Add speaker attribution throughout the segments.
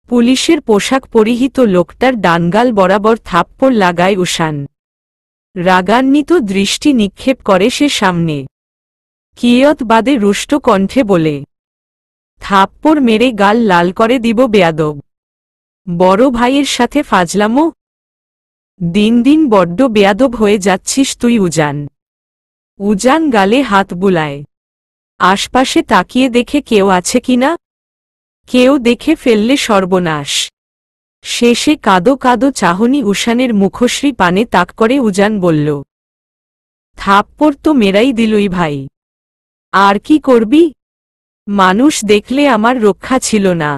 Speaker 1: পুলিশের পোশাক পরিহিত লোকটার ডানগাল বরাবর থাপ্পড় লাগায় উষান। রাগান্বিত দৃষ্টি নিক্ষেপ করে সে সামনে। কিয়ৎ বাদে রুষ্ট কণ্ঠে বলে, থাপ্পড় মেরে গাল লাল করে দিব বেয়াদব। বড় ভাইয়ের সাথে ফাজলামো? দিন দিন বড্ড বেয়াদব হয়ে যাচ্ছিস তুই উজান। উজান গালে হাত বুলায়। আশপাশে তাকিয়ে দেখে কেউ আছে কিনা। কেউ দেখে ফেললে সর্বনাশ। শেষে কাদো কাদো চাহনি উষানের মুখশ্রী পানে তাক করে উজান বলল, থাপ্পড় তো মেরাই দিলই ভাই। আর কি করবি? মানুষ দেখলে আমার রক্ষা ছিল না।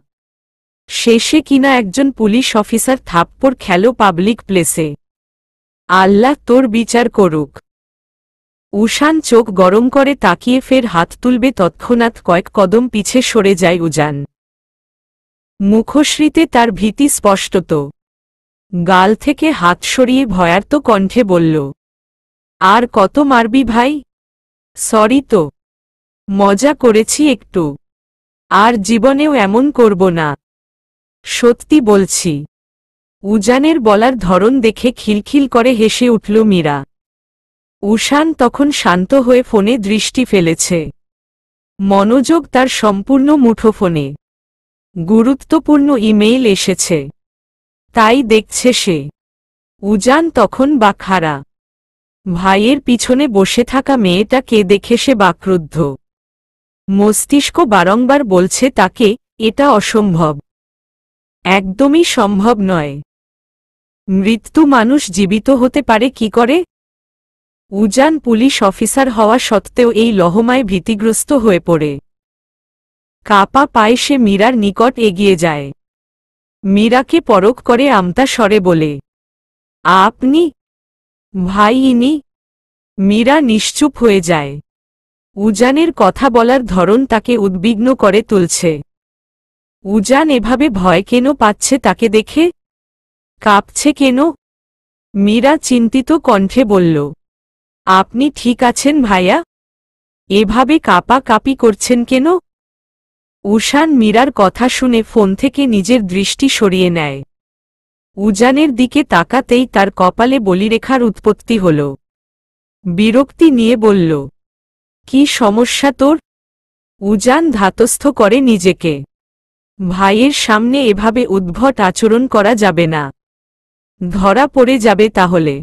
Speaker 1: শেষে কিনা একজন পুলিশ অফিসার থাপ্পড় খেলো পাবলিক প্লেসে। আল্লাহ তোর বিচার করুক। উষান চোখ গরম করে তাকিয়ে ফের হাত তুলবে তৎক্ষণাৎ কয়েক কদম পিছে সরে যায় উজান। মুখশ্রীতে তার ভীতি স্পষ্টত। গাল থেকে হাত সরিয়ে ভয়ার্ত কণ্ঠে বলল, আর কত মারবি ভাই? সরি তো, মজা করেছি একটু। আর জীবনেও এমন করব না, সত্যি বলছি। উজানের বলার ধরন দেখে খিলখিল করে হেসে উঠল মীরা। উষান তখন শান্ত হয়ে ফোনে দৃষ্টি ফেলেছে। মনোযোগ তার সম্পূর্ণ মুঠোফোনে। গুরুত্বপূর্ণ ইমেইল এসেছে, তাই দেখছে সে। উজান তখন বাকহারা। ভাইয়ের পিছনে বসে থাকা মেয়েটাকে দেখে সে বাক্রুদ্ধ। মস্তিষ্ক বারংবার বলছে তাকে, এটা অসম্ভব, একদমই সম্ভব নয়। মৃত্যু মানুষ জীবিত হতে পারে কি করে? উজান পুলিশ অফিসার হওয়া সত্ত্বেও এই লহমায় ভীতিগ্রস্ত হয়ে পড়ে। কাপা পায়ে সে মীরার নিকট এগিয়ে যায়। মীরাকে পরখ করে আমতা স্বরে বলে, আপনি? ভাই ইনি? মীরা নিশ্চুপ হয়ে যায়। উজানের কথা বলার ধরন তাকে উদ্বিগ্ন করে তুলছে। উজান এভাবে ভয় কেন পাচ্ছে তাকে দেখে? কাঁপছে কেন? মীরা চিন্তিত কণ্ঠে বলল, আপনি ঠিক আছেন ভাইয়া? এভাবে কাঁপাকাঁপি করছেন কেন? উষান মীরার কথা শুনে ফোন থেকে নিজের দৃষ্টি সরিয়ে নেয়। উজানের দিকে তাকাতেই তার কপালে বলিরেখার উৎপত্তি হল। বিরক্তি নিয়ে বলল, কি সমস্যা তোর? উজান ধাতস্থ করে নিজেকে। ভাইয়ের সামনে এভাবে উদ্ভট আচরণ করা যাবে না, ধরা পড়ে যাবে তাহলে।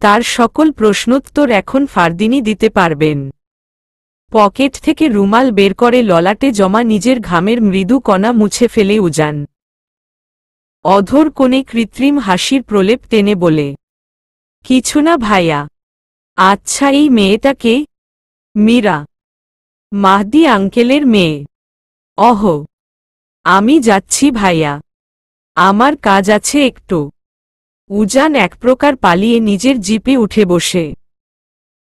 Speaker 1: তার সকল প্রশ্নোত্তর এখন ফারদিনই দিতে পারবেন। পকেট থেকে রুমাল বের করে ললাটে জমা নিজের ঘামের মৃদু কণা মুছে ফেলে উজান। অধর কোণে কৃত্রিম হাসির প্রলেপ টেনে বলে, কিছু না ভাইয়া। আচ্ছা এই মেয়েটাকে? মীরা, মাহদি আঙ্কেলের মেয়ে। অহ, আমি যাচ্ছি ভাইয়া, আমার কাজ আছে একটু। উজান এক প্রকার পালিয়ে নিজের জিপে উঠে বসে।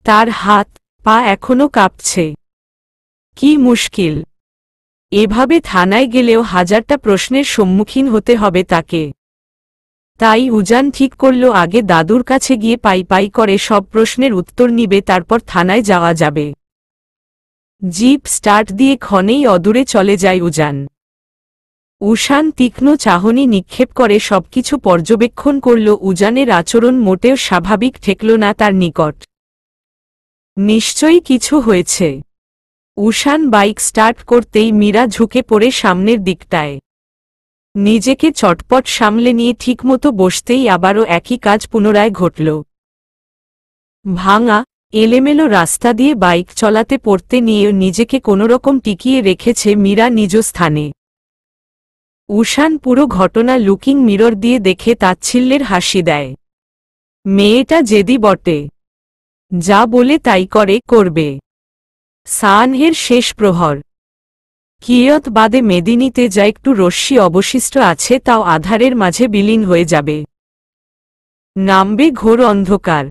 Speaker 1: তার হাত পা এখনো কাঁপছে। কি মুশকিল! এভাবে থানায় গেলেও হাজারটা প্রশ্নের সম্মুখীন হতে হবে তাকে। তাই উজান ঠিক করল আগে দাদুর কাছে গিয়ে পাই পাই করে সব প্রশ্নের উত্তর নিবে, তারপর থানায় যাওয়া যাবে। জিপ স্টার্ট দিয়ে ক্ষণেই অদূরে চলে যায় উজান। উষান তীক্ষ্ণ চাহনি নিক্ষেপ করে সবকিছু পর্যবেক্ষণ করল। উজানের আচরণ মোটেও স্বাভাবিক ঠেকল না তার নিকট। নিশ্চয়ই কিছু হয়েছে। উষান বাইক স্টার্ট করতেই মীরা ঝুঁকে পড়ে সামনের দিকটায়। নিজেকে চটপট সামলে নিয়ে ঠিকমতো বসতেই আবারও একই কাজ পুনরায় ঘটল। ভাঙা এলেমেলো রাস্তা দিয়ে বাইক চলাতে পড়তে নিয়ে নিজেকে কোনোরকম টিকিয়ে রেখেছে মীরা নিজ স্থানে। উষান পুরো ঘটনা লুকিং মিরর দিয়ে দেখে তাচ্ছিল্যের হাসি দেয়। মেয়েটা জেদি বটে, যা বলে তাই করবে। সানহের শেষ প্রহর। কিয়ৎ বাদে মেদিনীতে যা একটু রশ্মি অবশিষ্ট আছে তাও আধারের মাঝে বিলীন হয়ে যাবে। নামবে ঘোর অন্ধকার।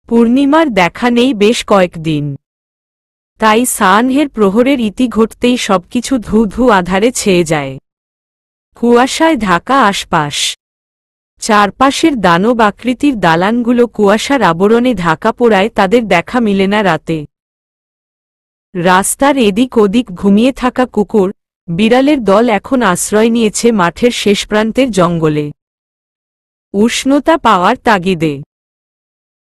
Speaker 1: পূর্ণিমার দেখা নেই বেশ কয়েকদিন। তাই সানহের প্রহরের ইতি ঘটতেই সবকিছু ধু ধু আধারে ছেয়ে যায়। কুয়াশায় ঢাকা আশপাশ। চারপাশের দানব আকৃতির দালানগুলো কুয়াশার আবরণে ঢাকা পড়ায় তাদের দেখা মিলে না রাতে। রাস্তার এদিক ওদিক ঘুমিয়ে থাকা কুকুর, বিড়ালের দল এখন আশ্রয় নিয়েছে মাঠের শেষ প্রান্তের জঙ্গলে। উষ্ণতা পাওয়ার তাগিদে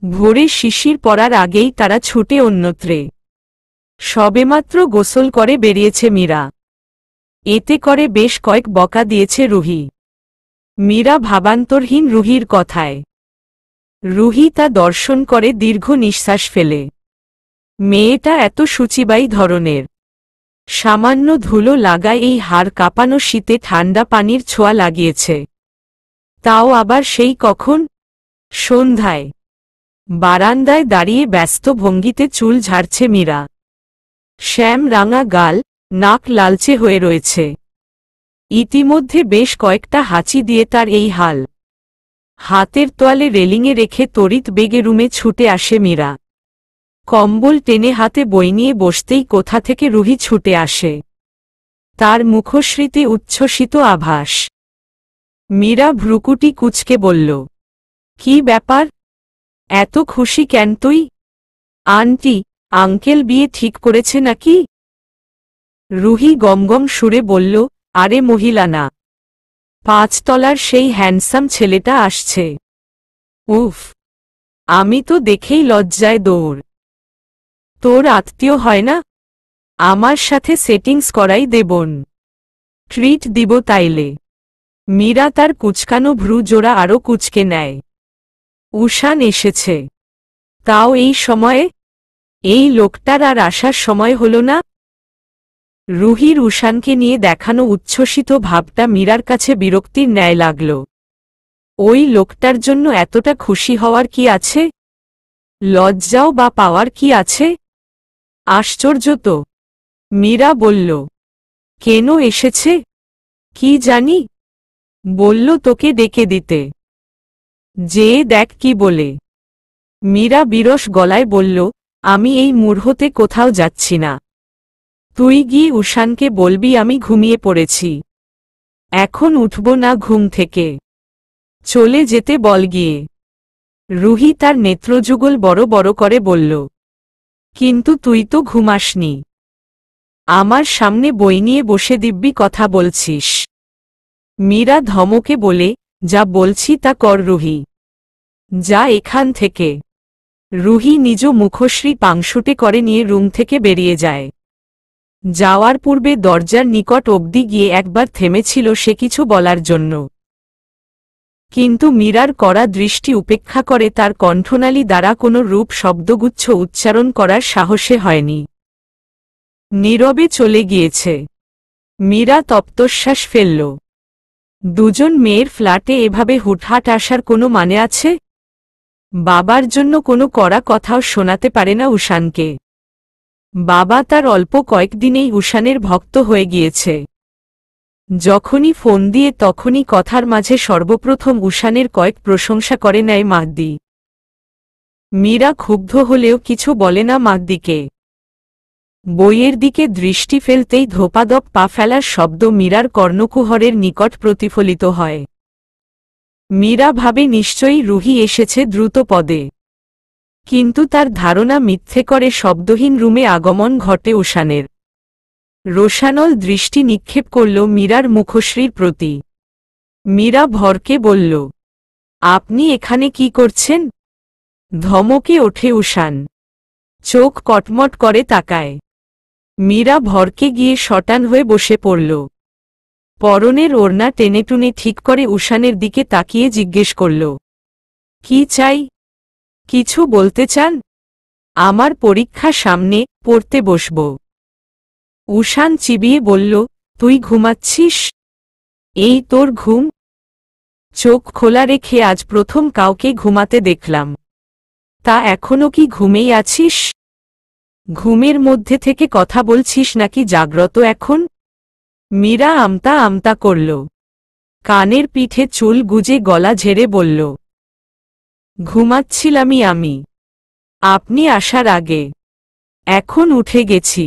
Speaker 1: ভোরে শিশির পড়ার আগেই তারা ছুটে অন্যত্রে। সবেমাত্র গোসল করে বেরিয়েছে মীরা। এতে করে বেশ কয়েক বকা দিয়েছে রুহি। মীরা ভাবান্তরহীন রুহির কথায়। রুহি তা দর্শন করে দীর্ঘ নিঃশ্বাস ফেলে। মেয়েটা এত শুচিবাই ধরনের। সামান্য ধুলো লাগায় এই হাড় কাঁপানো শীতে ঠান্ডা পানির ছোঁয়া লাগিয়েছে। তাও আবার সেই কখন? সন্ধ্যায়। বারান্দায় দাঁড়িয়ে ব্যস্ত ভঙ্গিতে চুল ঝাড়ছে মীরা। শ্যাম রাঙা গাল, নাক লালচে হয়ে রয়েছে। ইতিমধ্যে বেশ কয়েকটা হাঁচি দিয়ে তার এই হাল। হাতের তোয়ালে রেলিংয়ে রেখে তড়িৎ বেগে রুমে ছুটে আসে মীরা। কম্বল টেনে হাতে বই নিয়ে বসতেই কোথা থেকে রুহি ছুটে আসে। তার মুখশ্রীতে উচ্ছ্বসিত আভাস। মীরা ভ্রুকুটি কুঁচকে বলল, কি ব্যাপার? এত খুশি কেন তুই? আন্টি, আঙ্কেল বিয়ে ঠিক করেছে নাকি? রুহি গমগম সুরে বলল, আরে মহিলা না, 5 তলার সেই হ্যান্ডসাম ছেলেটা আসছে। উফ, আমি তো দেখেই লজ্জায় দৌড়। তোর আত্মীয় হয় না? আমার সাথে সেটিংস করাই দেবন। ট্রিট দিব তাইলে। মীরা তার কুচকানো ভ্রু জোড়া আরও কুচকে নেয়। উষান এসেছে, তাও এই সময়ে? এই লোকটার আর আসার সময় হল না? রুহির উষানকে নিয়ে দেখানো উচ্ছ্বসিত ভাবটা মীরার কাছে বিরক্তির ন্যায় লাগল। ওই লোকটার জন্য এতটা খুশি হওয়ার কি আছে? লজ্জাও বা পাওয়ার কি আছে? আশ্চর্য তো। মীরা বলল, কেন এসেছে? কি জানি, বলল তোকে ডেকে দিতে। যেয়ে দেখ কি বলে। মীরা বিরস গলায় বলল, আমি এই মুহূর্তে কোথাও যাচ্ছি না। তুই গিয়ে উষানকে বলবি আমি ঘুমিয়ে পড়েছি, এখন উঠব না ঘুম থেকে। চলে যেতে বল গিয়ে। রুহি তার নেত্রযুগল বড় বড় করে বলল, কিন্তু তুই তো ঘুমাসনি। আমার সামনে বই নিয়ে বসে দিব্যি কথা বলছিস। মীরা ধমকে বলে, যা বলছি তা কর রুহি, যা এখান থেকে। রুহি নিজ মুখশ্রী পাংশুটে করে নিয়ে রুম থেকে বেরিয়ে যায়। যাওয়ার পূর্বে দরজার নিকট অবধি গিয়ে একবার থেমেছিল সে কিছু বলার জন্য, কিন্তু মীরার কড়া দৃষ্টি উপেক্ষা করে তার কণ্ঠনালী দ্বারা কোনো রূপ শব্দগুচ্ছ উচ্চারণ করার সাহসে হয়নি। নীরবে চলে গিয়েছে। মীরা তপ্তশ্বাস ফেলল। দুজন মেয়ের ফ্ল্যাটে এভাবে হুটহাট আসার কোনো মানে আছে? বাবার জন্য কোনো কড়া কথাও শোনাতে পারে না উষানকে। বাবা তার অল্প কয়েকদিনেই উষানের ভক্ত হয়ে গিয়েছে। যখনই ফোন দিয়ে তখনই কথার মাঝে সর্বপ্রথম উষানের কয়েক প্রশংসা করে নেয় মাহদি। মীরা ক্ষুব্ধ হলেও কিছু বলে না মাহদিকে। বইয়ের দিকে দৃষ্টি ফেলতেই ধোপাদপ পা ফেলার শব্দ মীরার কর্ণকুহরের নিকট প্রতিফলিত হয়। মীরা ভাবে নিশ্চয়ই রুহি এসেছে দ্রুত পদে, কিন্তু তার ধারণা মিথ্যে করে শব্দহীন রুমে আগমন ঘটে উষানের। রোশানল দৃষ্টি নিক্ষেপ করল মীরার মুখশ্রীর প্রতি। মীরা ভরকে বলল, আপনি এখানে কি করছেন? ধমকে ওঠে উষান। চোখ কটমট করে তাকায়। মীরা ভরকে গিয়ে শটান হয়ে বসে পড়ল। পরনের ওড়না টেনেটুনে ঠিক করে উষানের দিকে তাকিয়ে জিজ্ঞেস করল, কি চাই? কিছু বলতে চান? আমার পরীক্ষা সামনে, পড়তে বসব। উষান চিবিয়ে বলল, তুই ঘুমাচ্ছিস? এই তোর ঘুম? চোখ খোলা রেখে আজ প্রথম কাউকে ঘুমাতে দেখলাম। তা এখনো কি ঘুমেই আছিস? ঘুমের মধ্যে থেকে কথা বলছিস নাকি জাগ্রত এখন? মীরা আমতা আমতা করল। কানের পিঠে চুল গুজে গলা ঝেড়ে বলল, ঘুমাচ্ছিলামই আমি, আপনি আসার আগে। এখন উঠে গেছি।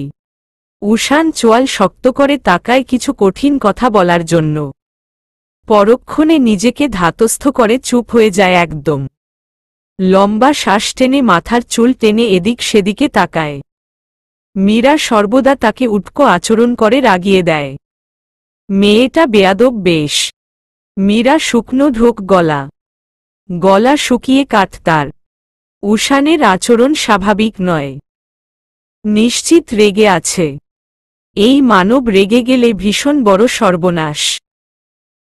Speaker 1: উষান চোয়াল শক্ত করে তাকায় কিছু কঠিন কথা বলার জন্য। পরক্ষণে নিজেকে ধাতস্থ করে চুপ হয়ে যায় একদম। লম্বা শ্বাস টেনে মাথার চুল টেনে এদিক সেদিকে তাকায়। মীরা সর্বদা তাকে উটকো আচরণ করে রাগিয়ে দেয়। মেয়েটা বেয়াদব বেশ। মীরা শুকনো ঢোক গলা গলা শুকিয়ে কাঠ তার। উষানের আচরণ স্বাভাবিক নয়। নিশ্চিত রেগে আছে। এই মানব রেগে গেলে ভীষণ বড় সর্বনাশ।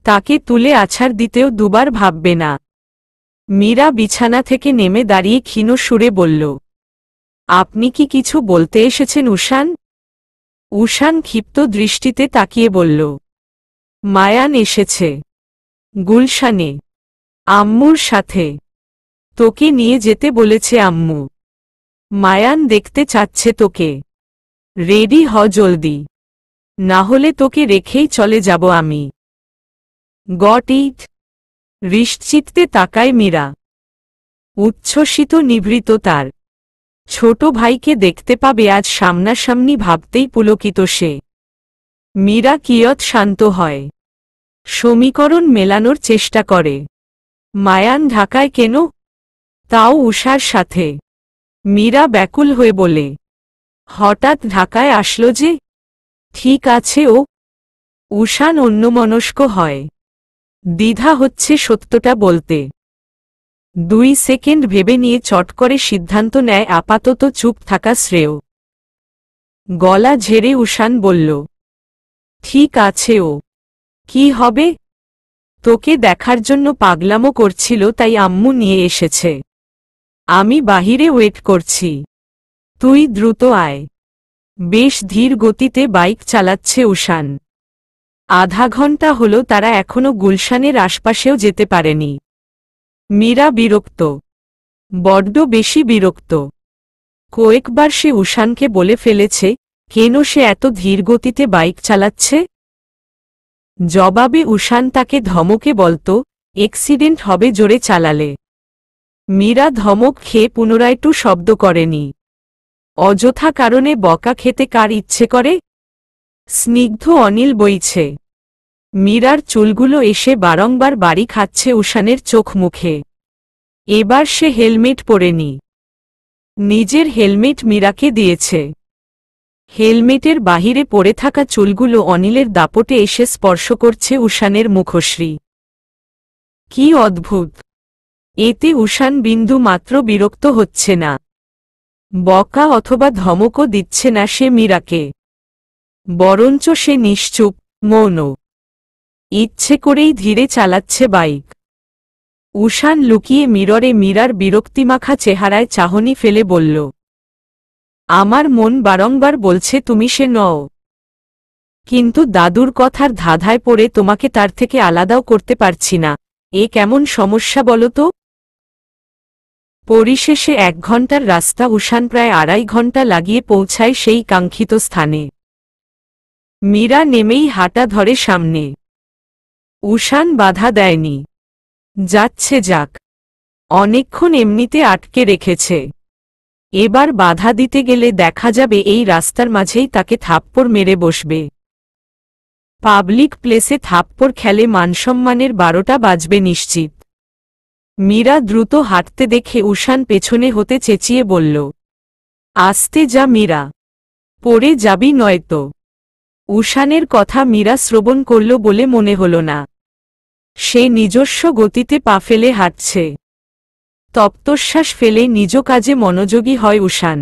Speaker 1: তাকে তুলে আছাড় দিতেও দুবার ভাববে না। মীরা বিছানা থেকে নেমে দাঁড়িয়ে ক্ষীণ সুরে বলল, আপনি কি কিছু বলতে এসেছেন উষান? উষান ক্ষিপ্ত দৃষ্টিতে তাকিয়ে বলল, মায়ান এসেছে। গুলশানে আম্মুর সাথে। তোকে নিয়ে যেতে বলেছে আম্মু। মায়ান দেখতে চাচ্ছে তোকে। রেডি হ জলদি, না হলে তোকে রেখেই চলে যাব আমি। Got it? হৃষ্টচিত্তে তাকায় মীরা। উচ্ছ্বসিত নিভৃত তার। ছোট ভাইকে দেখতে পাবে আজ সামনাসামনি ভাবতেই পুলকিত সে। মীরা কিয়ৎ শান্ত হয়। সমীকরণ মেলানোর চেষ্টা করে। মায়ান ঢাকায় কেন? তাও উষার সাথে। মীরা ব্যাকুল হয়ে বলে, হঠাৎ ঢাকায় আসলো যে? ঠিক আছে ও। উষান অন্যমনস্ক হয়। দ্বিধা হচ্ছে সত্যটা বলতে। 2 সেকেন্ড ভেবে নিয়ে চট করে সিদ্ধান্ত নেয় আপাতত চুপ থাকা শ্রেয়। গলা ঝেড়ে উষান বলল, ঠিক আছে ও। কি হবে? তোকে দেখার জন্য পাগলামো করছিল তাই আম্মু নিয়ে এসেছে। আমি বাহিরে ওয়েট করছি। তুই দ্রুত আয়। বেশ ধীর গতিতে বাইক চালাচ্ছে উষান। আধা ঘন্টা হলো তারা এখনো গুলশানের আশপাশেও যেতে পারেনি। মীরা বিরক্ত। বড্ড বেশি বিরক্ত। কয়েকবার সে উষানকে বলে ফেলেছে কেন সে এত ধীর গতিতে বাইক চালাচ্ছে। জবাবে উষান তাকে ধমকে বলত, এক্সিডেন্ট হবে জোরে চালালে। মীরা ধমক খেয়ে পুনরায় টু শব্দ করেনি। অযথা কারণে বকা খেতে কার ইচ্ছে করে? স্নিগ্ধ অনিল বইছে। মীরার চুলগুলো এসে বারংবার বাড়ি খাচ্ছে উষানের চোখ মুখে। এবার সে হেলমেট পরেনি। নিজের হেলমেট মীরাকে দিয়েছে। হেলমেটের বাহিরে পড়ে থাকা চুলগুলো অনিলের দাপটে এসে স্পর্শ করছে উষানের মুখশ্রী। কি অদ্ভুত! এতে উষান বিন্দু মাত্র বিরক্ত হচ্ছে না। বকা অথবা ধমকও দিচ্ছে না সে মীরাকে। বরঞ্চ সে নিশ্চুপ, মৌন। ইচ্ছে করেই ধীরে চালাচ্ছে বাইক। উষান লুকিয়ে মিররে মীরার বিরক্তিমাখা চেহারায় চাহনি ফেলে বলল, আমার মন বারংবার বলছে তুমি সে নও। কিন্তু দাদুর কথার ধাঁধায় পড়ে তোমাকে তার থেকে আলাদাও করতে পারছি না। এ কেমন সমস্যা বলো তো? পরিশেষে 1 ঘন্টার রাস্তা উষান প্রায় 2.5 ঘন্টা লাগিয়ে পৌঁছায় সেই কাঙ্ক্ষিত স্থানে। মীরা নেমেই হাঁটা ধরে সামনে। উষান বাধা দেয়নি। যাচ্ছে যাক। অনেকক্ষণ এমনিতে আটকে রেখেছে। এবার বাধা দিতে গেলে দেখা যাবে এই রাস্তার মাঝেই তাকে থাপ্পড় মেরে বসবে। পাবলিক প্লেসে থাপ্পড় খেলে মানসম্মানের 12টা বাজবে নিশ্চিত। মীরা দ্রুত হাঁটতে দেখে উষান পেছনে হতে চেঁচিয়ে বলল, আস্তে যা মীরা, পড়ে যাবি নয়তো। উষানের কথা মীরা শ্রবণ করল বলে মনে হল না। সে নিজস্ব গতিতে পা ফেলে হাঁটছে। তপ্তশ্বাস ফেলে নিজ কাজে মনোযোগী হয় উষান।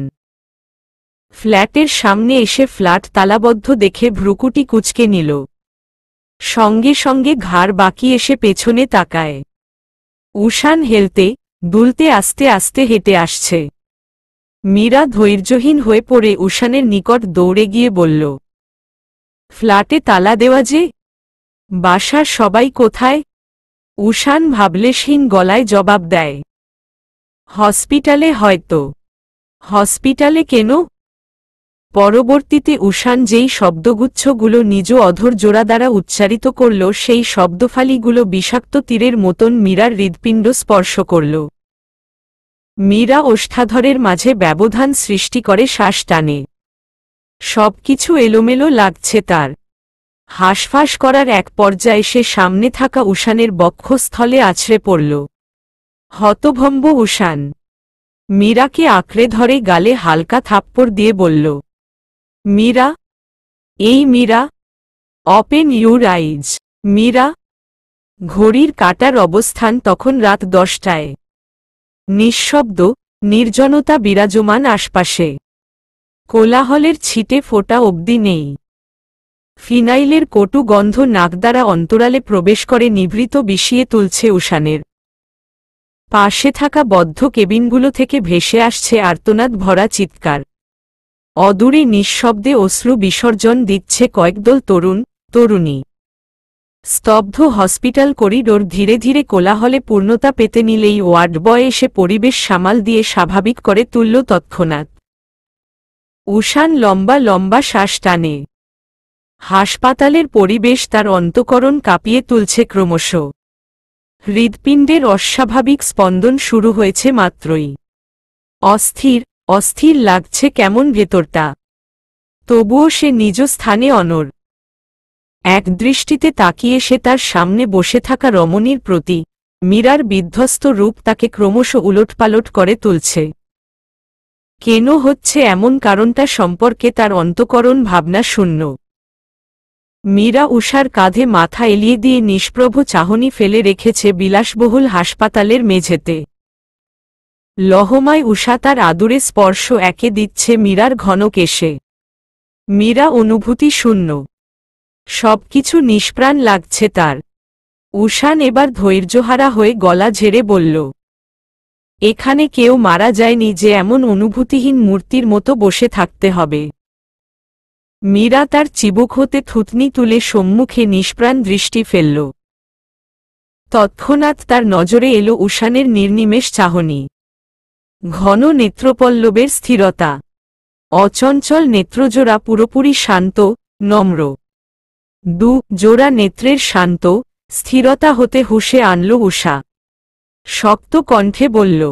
Speaker 1: ফ্ল্যাটের সামনে এসে ফ্ল্যাট তালাবদ্ধ দেখে ভ্রুকুটি কুঁচকে নিল। সঙ্গে সঙ্গে ঘাড় বাঁকি এসে পেছনে তাকায়। উষান হেলতে দুলতে আস্তে আস্তে হেঁটে আসছে। মীরা ধৈর্যহীন হয়ে পড়ে উষানের নিকট দৌড়ে গিয়ে বলল, ফ্ল্যাটে তালা দেওয়া যে? বাসার সবাই কোথায়? উষান ভাবলেশহীন গলায় জবাব দেয়, হসপিটালে হয়তো। হসপিটালে কেন? পরবর্তীতে উষান যেই শব্দগুচ্ছগুলো নিজ অধর জোড়া দ্বারা উচ্চারিত করল সেই শব্দফালিগুলো বিষাক্ত তীরের মতন মীরার হৃৎপিণ্ড স্পর্শ করল। মীরা ওষ্ঠাধরের মাঝে ব্যবধান সৃষ্টি করে শ্বাস টানে। সবকিছু এলোমেলো লাগছে তার। হাঁসফাঁস করার এক পর্যায়ে সে সামনে থাকা উষানের বক্ষস্থলে আছড়ে পড়ল। হতভম্ব উষান মীরাকে আঁকড়ে ধরে গালে হালকা থাপ্পড় দিয়ে বলল, মীরা, এই Meera. Open your eyes. Meera. ঘড়ির কাঁটার অবস্থান তখন রাত 10টায়। নিঃশব্দ নির্জনতা বিরাজমান আশপাশে। কোলাহলের ছিটে ফোঁটা অবধি নেই। ফিনাইলের কটু গন্ধ নাকদ্বারা অন্তরালে প্রবেশ করে নিভৃত বিষিয়ে তুলছে উষানের। পাশে থাকা বদ্ধ কেবিনগুলো থেকে ভেসে আসছে আর্তনাদ ভরা চিৎকার। অদূরে নিঃশব্দে অশ্রু বিসর্জন দিচ্ছে কয়েকদল তরুণ তরুণী। স্তব্ধ হসপিটাল করিডোর ধীরে ধীরে কোলাহলে পূর্ণতা পেতে নিলেই ওয়ার্ড বয় এসে পরিবেশ সামাল দিয়ে স্বাভাবিক করে তুলল তৎক্ষণাৎ। উষান লম্বা লম্বা শ্বাস টানে। হাসপাতালের পরিবেশ তার অন্তঃকরণ কাঁপিয়ে তুলছে ক্রমশ। হৃৎপিণ্ডের অস্বাভাবিক স্পন্দন শুরু হয়েছে মাত্রই। অস্থির অস্থির লাগছে কেমন ভেতরটা। তবুও সে নিজ স্থানে অনড়। এক দৃষ্টিতে তাকিয়ে সে তার সামনে বসে থাকা রমণীর প্রতি মীরার বিধ্বস্ত রূপ তাকে ক্রমশ উলটপালট করে তুলছে। কেন হচ্ছে এমন কারণটা সম্পর্কে তার অন্তঃকরণ ভাবনা শূন্য। মীরা উষার কাঁধে মাথা এলিয়ে দিয়ে নিষ্প্রভ চাহনি ফেলে রেখেছে বিলাসবহুল হাসপাতালের মেঝেতে। লহমায় উষা তার আদুরে স্পর্শ একে দিচ্ছে মীরার ঘন কেশে। মীরা অনুভূতি শূন্য। সবকিছু নিষ্প্রাণ লাগছে তার। উষান এবার ধৈর্যহারা হয়ে গলা ঝেড়ে বলল, এখানে কেউ মারা যায়নি যে এমন অনুভূতিহীন মূর্তির মতো বসে থাকতে হবে। মীরা তার চিবুক হতে থুতনি তুলে সম্মুখে নিষ্প্রাণ দৃষ্টি ফেলল। তৎক্ষণাৎ তার নজরে এলো উষানের নির্নিমেষ চাহনি। ঘন নেত্রপল্লবের স্থিরতা। অচঞ্চল নেত্রজোড়া পুরোপুরি শান্ত নম্র। জোড়া নেত্রের শান্ত স্থিরতা হতে হুঁশে আনল উষা। শক্ত কণ্ঠে বলল,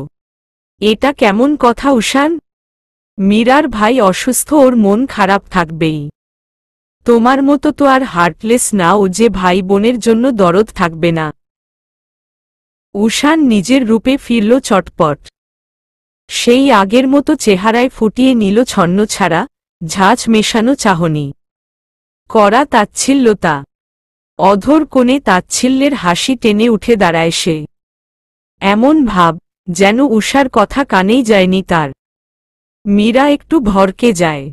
Speaker 1: এটা কেমন কথা উষান? মীরার ভাই অসুস্থ, ওর মন খারাপ থাকবেই। তোমার মতো তো আর হার্টলেস না ও যে ভাই বোনের জন্য দরদ থাকবে না। উষান নিজের রূপে ফিরল চটপট। সেই আগের মতো চেহারায় ফুটিয়ে নিল ছন্নছাড়া ঝাঁঝ মেশানো চাহনি। কড়া তাচ্ছিল্যতা। অধর কোণে তাচ্ছিল্যের হাসি টেনে উঠে দাঁড়ায় সে। এমন ভাব যেন উষার কথা কানেই যায়নি তার। মীরা একটু ভরকে যায়।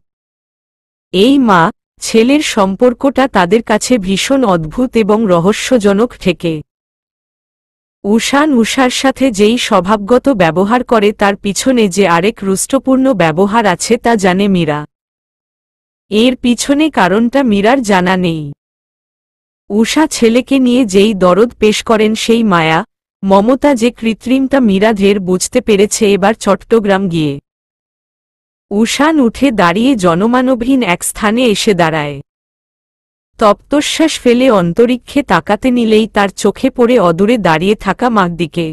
Speaker 1: এই মা ছেলের সম্পর্কটা তাদের কাছে ভীষণ অদ্ভুত এবং রহস্যজনক ঠেকে। উষান উষার সাথে যেই স্বভাবগত ব্যবহার করে তার পিছনে যে আরেক রুষ্টপূর্ণ ব্যবহার আছে তা জানে মীরা। এর পিছনে কারণটা মীরার জানা নেই। উষা ছেলেকে নিয়ে যেই দরদ পেশ করেন, সেই মায়া মমতা যে কৃত্রিম তা মীরা ঢের বুঝতে পেরেছে এবার চট্টগ্রাম গিয়ে। উষান উঠে দাঁড়িয়ে জনমানবহীন এক স্থানে এসে দাঁড়ায়। তপ্তশ্বাস ফেলে অন্তরিক্ষে তাকাতে নিলেই তার চোখে পড়ে অদূরে দাঁড়িয়ে থাকা মাহদিকে।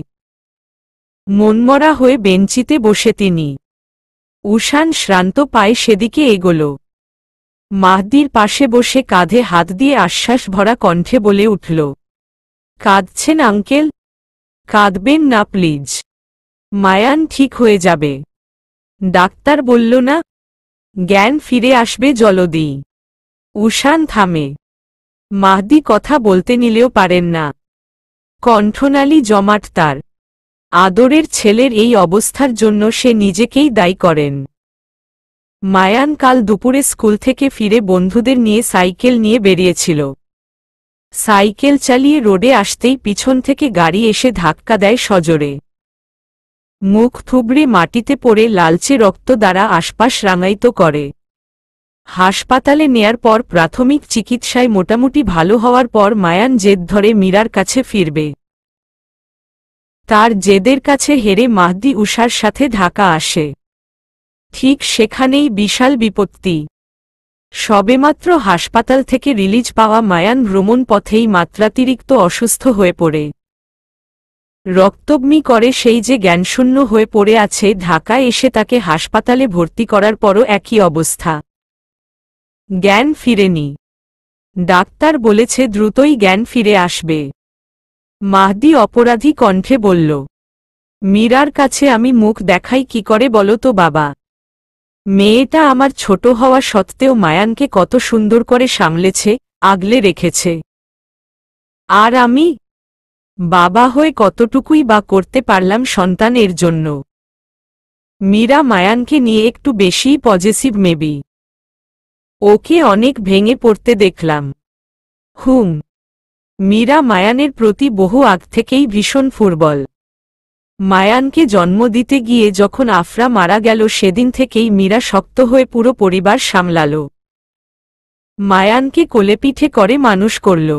Speaker 1: মনমরা হয়ে বেঞ্চিতে বসে তিনি। উষান শ্রান্ত পায়ে সেদিকে এগোল। মাহদির পাশে বসে কাঁধে হাত দিয়ে আশ্বাস ভরা কণ্ঠে বলে উঠল, কাঁদছেন আঙ্কেল? কাঁদবেন না প্লিজ। মায়ান ঠিক হয়ে যাবে। ডাক্তার বলল না, জ্ঞান ফিরে আসবে জলদি। উষান থামে। মাহদি কথা বলতে নিলেও পারেন না। কণ্ঠনালী জমাট তার। আদরের ছেলের এই অবস্থার জন্য সে নিজেকেই দায়ী করেন। মায়ান কাল দুপুরে স্কুল থেকে ফিরে বন্ধুদের নিয়ে সাইকেল নিয়ে বেরিয়েছিল। সাইকেল চালিয়ে রোডে আসতেই পিছন থেকে গাড়ি এসে ধাক্কা দেয় সজোরে। মুখ থুবড়ে মাটিতে পড়ে লালচে রক্ত দ্বারা আশপাশ রাঙায়িত করে। হাসপাতালে নেয়ার পর প্রাথমিক চিকিৎসায় মোটামুটি ভালো হওয়ার পর মায়ান জেদ ধরে মীরার কাছে ফিরবে। তার জেদের কাছে হেরে মাহদি উষার সাথে ঢাকা আসে। ঠিক সেখানেই বিশাল বিপত্তি। সবেমাত্র হাসপাতাল থেকে রিলিজ পাওয়া মায়ান ভ্রমণ পথেই মাত্রাতিরিক্ত অসুস্থ হয়ে পড়ে। রক্তবমি করে সেই যে জ্ঞানশূন্য হয়ে পড়ে আছে। ঢাকায় এসে তাকে হাসপাতালে ভর্তি করার পরও একই অবস্থা। জ্ঞান ফিরেনি। ডাক্তার বলেছে দ্রুতই জ্ঞান ফিরে আসবে। মাহদি অপরাধী কণ্ঠে বলল, মীরার কাছে আমি মুখ দেখাই কি করে বলো তো বাবা? মেয়েটা আমার ছোট হওয়া সত্ত্বেও মায়ানকে কত সুন্দর করে সামলেছে, আগলে রেখেছে। আর আমি বাবা হয়ে কতটুকুই বা করতে পারলাম সন্তানের জন্য। মীরা মায়ানকে নিয়ে একটু বেশিই পজেসিভ মেবি। ওকে অনেক ভেঙে পড়তে দেখলাম। মীরা মায়ানের প্রতি বহু আগ থেকেই ভীষণ ফুরবল। মায়ানকে জন্ম দিতে গিয়ে যখন আফরা মারা গেল সেদিন থেকেই মীরা শক্ত হয়ে পুরো পরিবার সামলাল। মায়ানকে কোলেপিঠে করে মানুষ করল।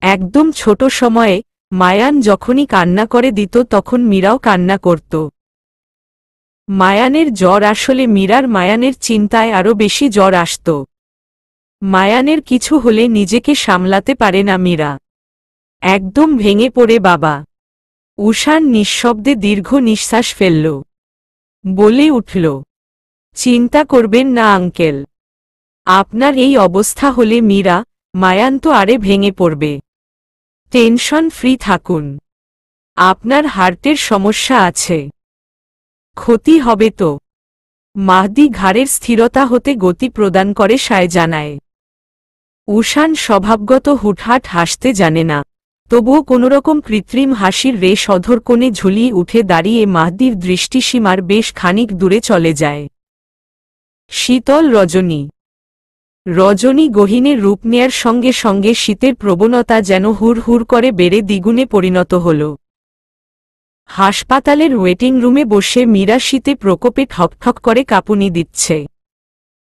Speaker 1: একদম ছোট সময়ে মায়ান যখনই কান্না করে দিত তখন মীরাও কান্না করত। মায়ানের জ্বর আসলে মীরার মায়ানের চিন্তায় আরও বেশি জ্বর আসত। মায়ানের কিছু হলে নিজেকে সামলাতে পারে না মীরা। একদম ভেঙে পড়ে বাবা। উষান নিঃশব্দে দীর্ঘ নিঃশ্বাস ফেলল। বলে উঠল, চিন্তা করবেন না আঙ্কেল। আপনার এই অবস্থা হলে মীরা, মায়ান তো আরে ভেঙে পড়বে। টেনশন ফ্রি থাকুন। আপনার হার্টের সমস্যা আছে, ক্ষতি হবে তো। মাহদি ঘাড়ের স্থিরতা হতে গতি প্রদান করে সায় জানায়। উষান স্বভাবগত হুটহাট হাসতে জানে না, তবুও কোনোরকম কৃত্রিম হাসির রেশ অধর কোণে ঝুলিয়ে উঠে দাঁড়িয়ে মাহদির দৃষ্টিসীমার বেশ খানিক দূরে চলে যায়। শীতল রজনী। রজনী গহীনের রূপ নেয়ার সঙ্গে সঙ্গে শীতের প্রবণতা যেন হুড় হুড় করে বেড়ে দ্বিগুণে পরিণত হল। হাসপাতালের ওয়েটিং রুমে বসে মীরা শীতে প্রকোপে ঠকঠক করে কাঁপুনি দিচ্ছে।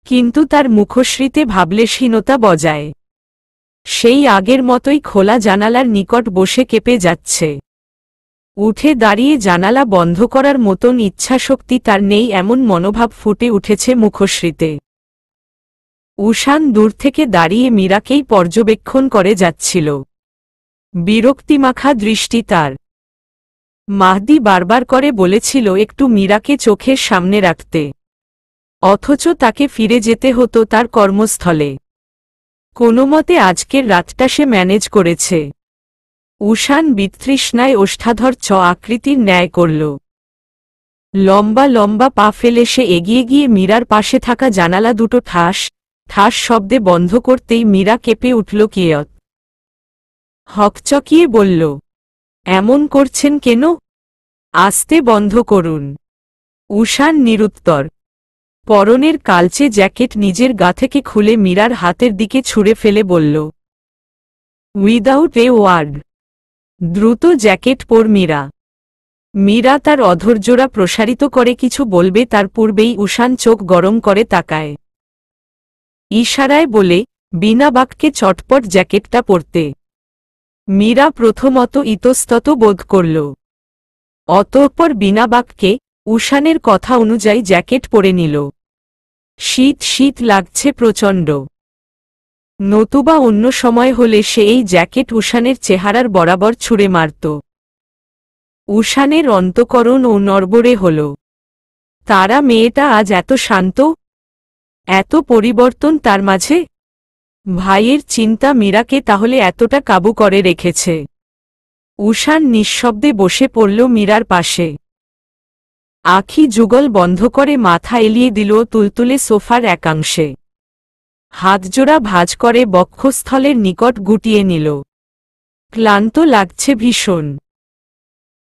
Speaker 1: কিন্তু তার মুখশ্রীতে ভাবলেশহীনতা বজায়। সেই আগের মতোই খোলা জানালার নিকট বসে কেঁপে যাচ্ছে। উঠে দাঁড়িয়ে জানালা বন্ধ করার মতন ইচ্ছাশক্তি তার নেই এমন মনোভাব ফুটে উঠেছে মুখশ্রীতে। উষান দূর থেকে দাঁড়িয়ে মীরাকেই পর্যবেক্ষণ করে যাচ্ছিল। বিরক্তিমাখা দৃষ্টি তার। মাহদি বারবার করে বলেছিল একটু মীরাকে চোখের সামনে রাখতে, অথচ তাকে ফিরে যেতে হতো তার কর্মস্থলে। কোনোমতে আজকের রাতটা সে ম্যানেজ করেছে। উষান বিতৃষ্ণায় ওষ্ঠাধর আকৃতির ন্যায় করল। লম্বা লম্বা পা ফেলে সে এগিয়ে গিয়ে মীরার পাশে থাকা জানালা দুটো ঠাস ঠাস শব্দে বন্ধ করতেই মীরা কেঁপে উঠল কিয়ৎ। হকচকিয়ে বলল, এমন করছেন কেন? আস্তে বন্ধ করুন। উষান নিরুত্তর। পরনের কালচে জ্যাকেট নিজের গা থেকে খুলে মীরার হাতের দিকে ছুঁড়ে ফেলে বলল, উইদাউট এ ওয়ার্ড। দ্রুত জ্যাকেট পর মীরা। মীরা তার অধৈর্যরা প্রসারিত করে কিছু বলবে তার পূর্বেই উষান চোখ গরম করে তাকায়। ইশারায় বলে বিনা বাক্যে চটপট জ্যাকেটটা পরতে। মীরা প্রথমত ইতস্তত বোধ করল। অতঃপর বিনা বাক্যে উষানের কথা অনুযায়ী জ্যাকেট পরে নিল। শীত শীত লাগছে প্রচণ্ড। নতুবা অন্য সময় হলে সে এই জ্যাকেট উষানের চেহারার বরাবর ছুঁড়ে মারত। উষানের অন্তঃকরণ ও নড়বড়ে হল। তারা মেয়েটা আজ এত শান্ত, এত পরিবর্তন তার মাঝে। ভাইয়ের চিন্তা মীরাকে তাহলে এতটা কাবু করে রেখেছে। উষান নিঃশব্দে বসে পড়ল মীরার পাশে। আখি যুগল বন্ধ করে মাথা এলিয়ে দিল তুলতুলে সোফার একাংশে। হাতজোড়া ভাঁজ করে বক্ষস্থলের নিকট গুটিয়ে নিল। ক্লান্ত লাগছে ভীষণ।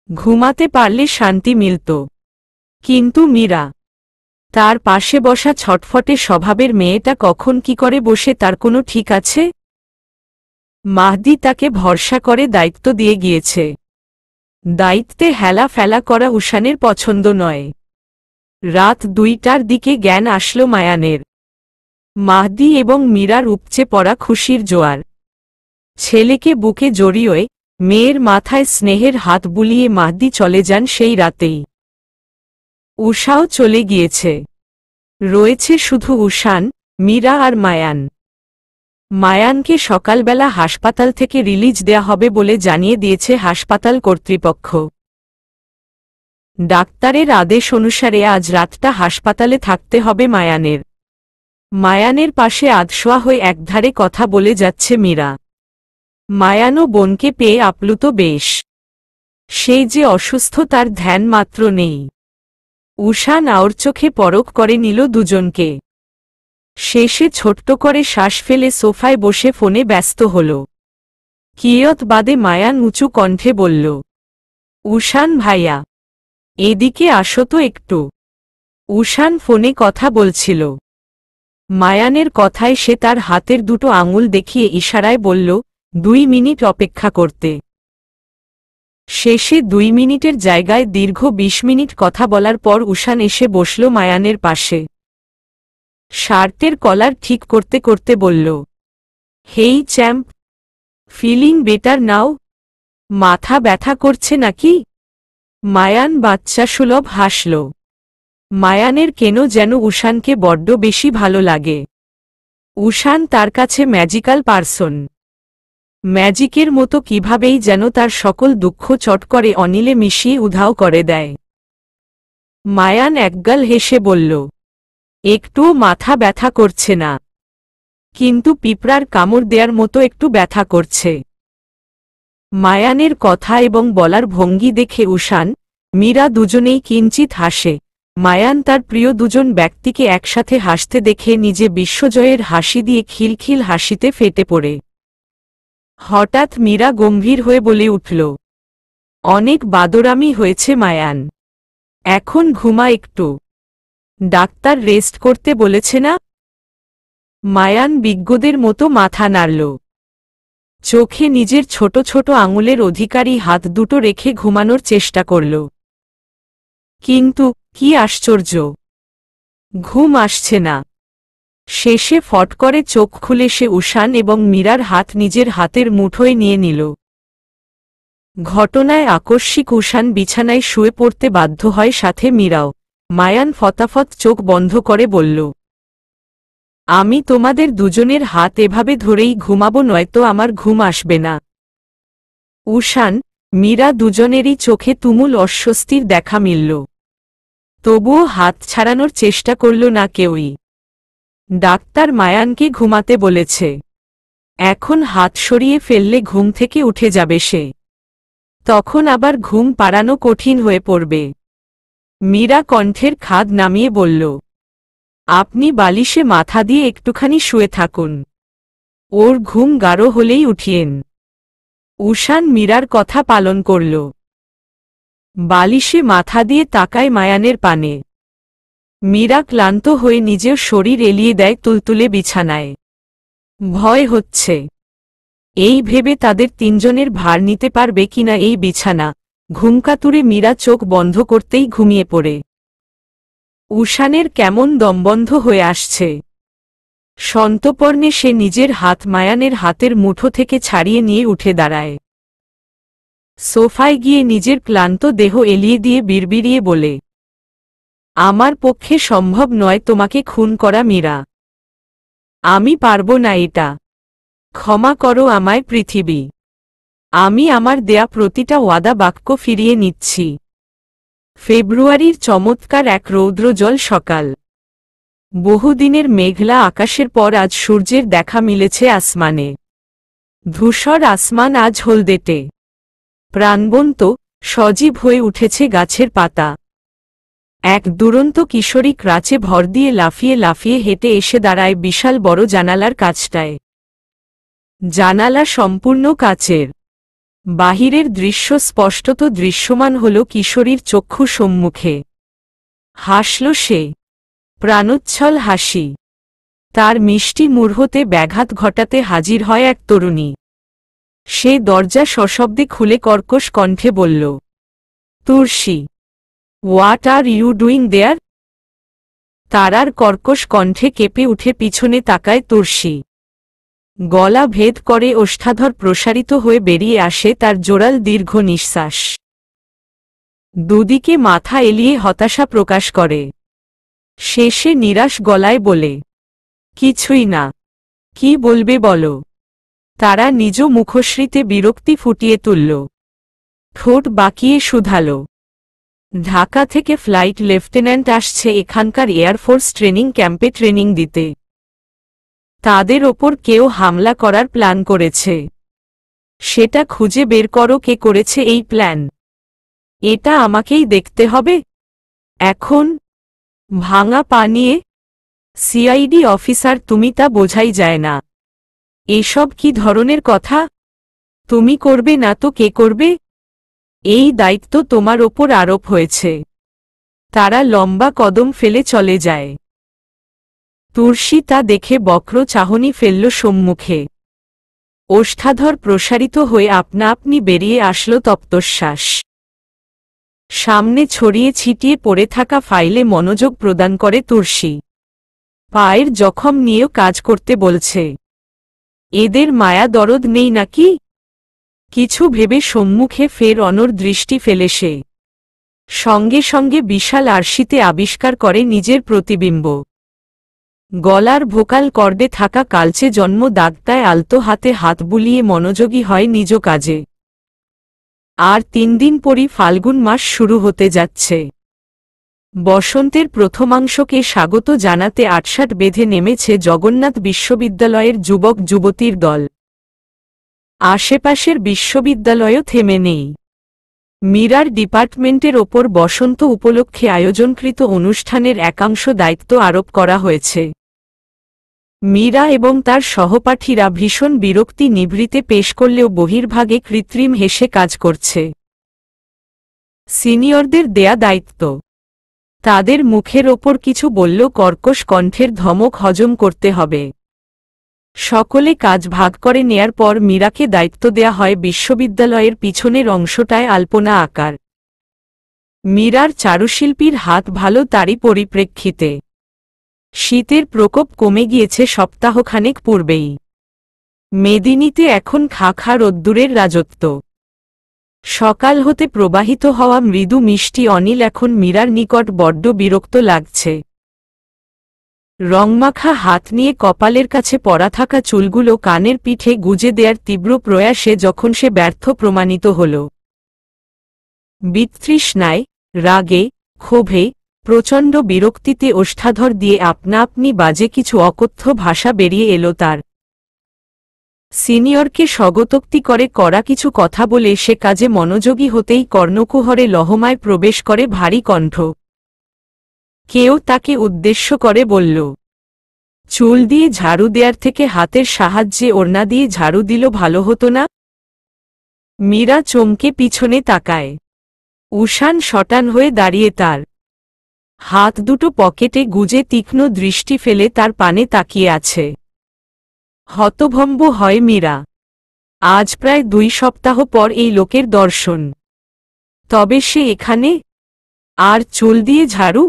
Speaker 1: ঘুমাতে পারলে শান্তি মিলত। কিন্তু মীরা, তার পাশে বসা ছটফটে স্বভাবের মেয়েটা কখন কি করে বসে তার কোনো ঠিক আছে? মাহদি তাকে ভরসা করে দায়িত্ব দিয়ে গিয়েছে। দায়িত্বে হেলা ফেলা করা উষানের পছন্দ নয়। রাত 2টার দিকে জ্ঞান আসলো মায়ানের। মাহদি এবং মীরার উপচে পড়া খুশির জোয়ার। ছেলেকে বুকে জড়িয়ে মেয়ের মাথায় স্নেহের হাত বুলিয়ে মাহদি চলে যান সেই রাতেই। উষাও চলে গিয়েছে। রয়েছে শুধু উষান, মীরা আর মায়ান। মায়ানকে সকালবেলা হাসপাতাল থেকে রিলিজ দেয়া হবে বলে জানিয়ে দিয়েছে হাসপাতাল কর্তৃপক্ষ। ডাক্তারের আদেশ অনুসারে আজ রাতটা হাসপাতালে থাকতে হবে মায়ানের। মায়ানের পাশে আধশোয়া হয়ে একধারে কথা বলে যাচ্ছে মীরা। মায়ানও বোনকে পেয়ে আপ্লুত বেশ। সেই যে অসুস্থ তার ধ্যান মাত্র নেই। উষান আওর চোখে পরখ করে নিল দুজনকে। শেষে ছোট্ট করে শ্বাস ফেলে সোফায় বসে ফোনে ব্যস্ত হল। কিয়ৎ বাদে মায়ান উঁচু কণ্ঠে বলল, উশান ভাইয়া, এদিকে আসো তো একটু। উশান ফোনে কথা বলছিল। মায়ানের কথায় সে তার হাতের দুটো আঙুল দেখিয়ে ইশারায় বলল, 2 মিনিট অপেক্ষা করতে। শেষে 2 মিনিটের জায়গায় দীর্ঘ 20 মিনিট কথা বলার পর উশান এসে বসল মায়ানের পাশে। শার্টের কলার ঠিক করতে করতে বলল, হেই চ্যাম্প, ফিলিং বেটার নাও? মাথা ব্যথা করছে নাকি? মায়ান বাচ্চাসুলভ হাসল। মায়ানের কেন যেন উশানকে বড্ড বেশি ভালো লাগে। উশান তার কাছে ম্যাজিক্যাল পারসন। ম্যাজিকের মতো কিভাবেই যেন তার সকল দুঃখ চট করে অনিলে মিশিয়ে উধাও করে দেয়। মায়ান একগাল হেসে বলল, একটুও মাথা ব্যথা করছে না, কিন্তু পিঁপড়ার কামড় দেয়ার মতো একটু ব্যথা করছে। মায়ানের কথা এবং বলার ভঙ্গি দেখে উশান, মীরা দুজনেই কিঞ্চিত হাসে। মায়ান তার প্রিয় দুজন ব্যক্তিকে একসাথে হাসতে দেখে নিজে বিশ্বজয়ের হাসি দিয়ে খিলখিল হাসিতে ফেটে পড়ে। হঠাৎ মীরা গম্ভীর হয়ে বলে উঠল, অনেক বাদরামি হয়েছে মায়ান, এখন ঘুমা একটু। ডাক্তার রেস্ট করতে বলেছে না? মায়ান বিজ্ঞদের মতো মাথা নাড়ল। চোখে নিজের ছোট ছোট আঙুলের অধিকারী হাত দুটো রেখে ঘুমানোর চেষ্টা করল। কিন্তু কি আশ্চর্য, ঘুম আসছে না। শেষে ফট করে চোখ খুলে সে উশান এবং মীরার হাত নিজের হাতের মুঠোয় নিয়ে নিল। ঘটনায় আকস্মিক উশান বিছানায় শুয়ে পড়তে বাধ্য হয়, সাথে মীরাও। মায়ান ফতাফত চোখ বন্ধ করে বলল, আমি তোমাদের দুজনের হাত এভাবে ধরেই ঘুমাবো, নয়তো আমার ঘুম আসবে না। উশান, মীরা দুজনেরই চোখে তুমুল অস্বস্তির দেখা মিলল। তবুও হাত ছাড়ানোর চেষ্টা করল না কেউই। ডাক্তার মায়ানকে ঘুমাতে বলেছে, এখন হাত সরিয়ে ফেললে ঘুম থেকে উঠে যাবে সে, তখন আবার ঘুম পাড়ানো কঠিন হয়ে পড়বে। মীরা কণ্ঠের খাদ নামিয়ে বলল, আপনি বালিশে মাথা দিয়ে একটুখানি শুয়ে থাকুন, ওর ঘুম গাঢ় হলেই উঠিয়েন। উশান মীরার কথা পালন করল। বালিশে মাথা দিয়ে তাকায় মায়ানের পানে। মীরা ক্লান্ত হয়ে নিজের শরীর এলিয়ে দেয় তুলতুলে বিছানায়। ভয় হচ্ছে, এই ভেবে তাদের তিনজনের ভার নিতে পারবে কিনা এই বিছানা। ঘুমকাতুরে মীরা চোখ বন্ধ করতেই ঘুমিয়ে পড়ে। উশানের কেমন দমবন্ধ হয়ে আসছে। সন্তর্পণে সে নিজের হাত মায়ানের হাতের মুঠো থেকে ছাড়িয়ে নিয়ে উঠে দাঁড়ায়। সোফায় গিয়ে নিজের ক্লান্ত দেহ এলিয়ে দিয়ে বিড়বিড়িয়ে বলে, আমার পক্ষে সম্ভব নয় তোমাকে খুন করা মীরা, আমি পারব না এটা। ক্ষমা করো আমায় পৃথিবী, আমি আমার দেয়া প্রতিটা ওয়াদা বাক্য ফিরিয়ে নিচ্ছি। ফেব্রুয়ারির চমৎকার এক রৌদ্রজল সকাল। বহুদিনের মেঘলা আকাশের পর আজ সূর্যের দেখা মিলেছে আসমানে। ধূসর আসমান আজ হলদেটে, প্রাণবন্ত, সজীব হয়ে উঠেছে গাছের পাতা। এক দুরন্ত কিশোরী ক্রাচে ভর দিয়ে লাফিয়ে লাফিয়ে হেঁটে এসে দাঁড়ায় বিশাল বড় জানালার কাছটায়। জানালা সম্পূর্ণ কাচের। বাহিরের দৃশ্য স্পষ্টত দৃশ্যমান হল কিশোরীর চক্ষু সম্মুখে। হাসল সে, প্রাণোচ্ছল হাসি। তার মিষ্টি মূর্হতে ব্যাঘাত ঘটাতে হাজির হয় এক তরুণী। সে দরজা সশব্দে খুলে কর্কশ কণ্ঠে বলল, তুর্সি, হোয়াট আর ইউ ডুইং দেয়ার? তারার কর্কশ কণ্ঠে কেঁপে উঠে পিছনে তাকায় তুর্সি। গলা ভেদ করে ওষ্ঠাধর প্রসারিত হয়ে বেরিয়ে আসে তার জোরাল দীর্ঘ নিঃশ্বাস। দুদিকে মাথা এলিয়ে হতাশা প্রকাশ করে। শেষে নিরাশ গলায় বলে, কিছুই না। কি বলবে বলো? তারা নিজ মুখশ্রীতে বিরক্তি ফুটিয়ে তুলল। ঠোঁট বাঁকিয়ে শুধাল, ঢাকা থেকে ফ্লাইট লেফটেন্যান্ট আসছে এখানকার এয়ারফোর্স ট্রেনিং ক্যাম্পে ট্রেনিং দিতে। তাদের ওপর কেউ হামলা করার প্ল্যান করেছে। সেটা খুঁজে বের করো কে করেছে এই প্ল্যান। এটা আমাকেই দেখতে হবে এখন? ভাঙা পা নিয়ে সিআইডি অফিসার তুমি, তা বোঝাই যায় না। এসব কি ধরনের কথা? তুমি করবে না তো কে করবে? এই দায়িত্ব তোমার ওপর আরোপ হয়েছে। তারা লম্বা কদম ফেলে চলে যায়। তুর্সী তা দেখে বক্র চাহনি ফেলল সম্মুখে। ওষ্ঠাধর প্রসারিত হয়ে আপনা আপনি বেরিয়ে আসল তপ্তশ্বাস। সামনে ছড়িয়ে ছিটিয়ে পড়ে থাকা ফাইলে মনোযোগ প্রদান করে তুর্সী। পায়ের জখম নিয়েও কাজ করতে বলছে। এদের মায়া দরদ নেই নাকি? কিছু ভেবে সম্মুখে ফের অনর দৃষ্টি ফেলে সে। সঙ্গে সঙ্গে বিশাল আরশিতে আবিষ্কার করে নিজের প্রতিবিম্ব। গলার ভোকাল কর্ডে থাকা কালচে জন্ম দাগটায় আলতো হাতে হাত বুলিয়ে মনোযোগী হয় নিজ কাজে। আর 3 দিন পরই ফাল্গুন মাস শুরু হতে যাচ্ছে। বসন্তের প্রথমাংশকে স্বাগত জানাতে আটসাট বেঁধে নেমেছে জগন্নাথ বিশ্ববিদ্যালয়ের যুবক যুবতীর দল। আশেপাশের বিশ্ববিদ্যালয়ও থেমে নেই। মীরার ডিপার্টমেন্টের ওপর বসন্ত উপলক্ষে আয়োজনকৃত অনুষ্ঠানের একাংশ দায়িত্ব আরোপ করা হয়েছে। মীরা এবং তার সহপাঠীরা ভীষণ বিরক্তি নিভৃতে পেশ করলেও বহির্ভাগে কৃত্রিম হেসে কাজ করছে। সিনিয়রদের দেয়া দায়িত্ব। তাদের মুখের ওপর কিছু বলল কর্কশ কণ্ঠের ধমক হজম করতে হবে। সকলে কাজ ভাগ করে নেয়ার পর মীরাকে দায়িত্ব দেয়া হয় বিশ্ববিদ্যালয়ের পিছনের অংশটায় আলপনা আকার। মীরার চারুশিল্পীর হাত ভালো তারই পরিপ্রেক্ষিতে। শীতের প্রকোপ কমে গিয়েছে সপ্তাহখানেক পূর্বেই। মেদিনীতে এখন খাখা রোদ্দুরের রাজত্ব। সকাল হতে প্রবাহিত হওয়া মৃদু মিষ্টি অনিল এখন মীরার নিকট বড্ড বিরক্ত লাগছে। রংমাখা হাত নিয়ে কপালের কাছে পড়া থাকা চুলগুলো কানের পিঠে গুজে দেয়ার তীব্র প্রয়াসে যখন সে ব্যর্থ প্রমাণিত হল। বিতৃষ্ণায়, রাগে, ক্ষোভে, প্রচণ্ড বিরক্তিতে ওষ্ঠাধর দিয়ে আপনা আপনি বাজে কিছু অকথ্য ভাষা বেরিয়ে এলো তার। সিনিয়রকে স্বগতোক্তি করে করা কিছু কথা বলে সে কাজে মনোযোগী হতেই কর্ণকুহরে লহমায় প্রবেশ করে ভারী কণ্ঠ। কেউ তাকে উদ্দেশ্য করে বলল, চুল দিয়ে ঝাড়ু দেয়ার থেকে হাতের সাহায্যে ওড়না দিয়ে ঝাড়ু দিল ভালো হতো না? মীরা চমকে পিছনে তাকায়। উষান শটান হয়ে দাঁড়িয়ে তার হাত দুটো পকেটে গুজে তীক্ষ্ণ দৃষ্টি ফেলে তার পানে তাকিয়ে আছে। হতভম্ব হয় মীরা। আজ প্রায় 2 সপ্তাহ পর এই লোকের দর্শন। তবে সে এখানে? আর চুল দিয়ে ঝাড়ু?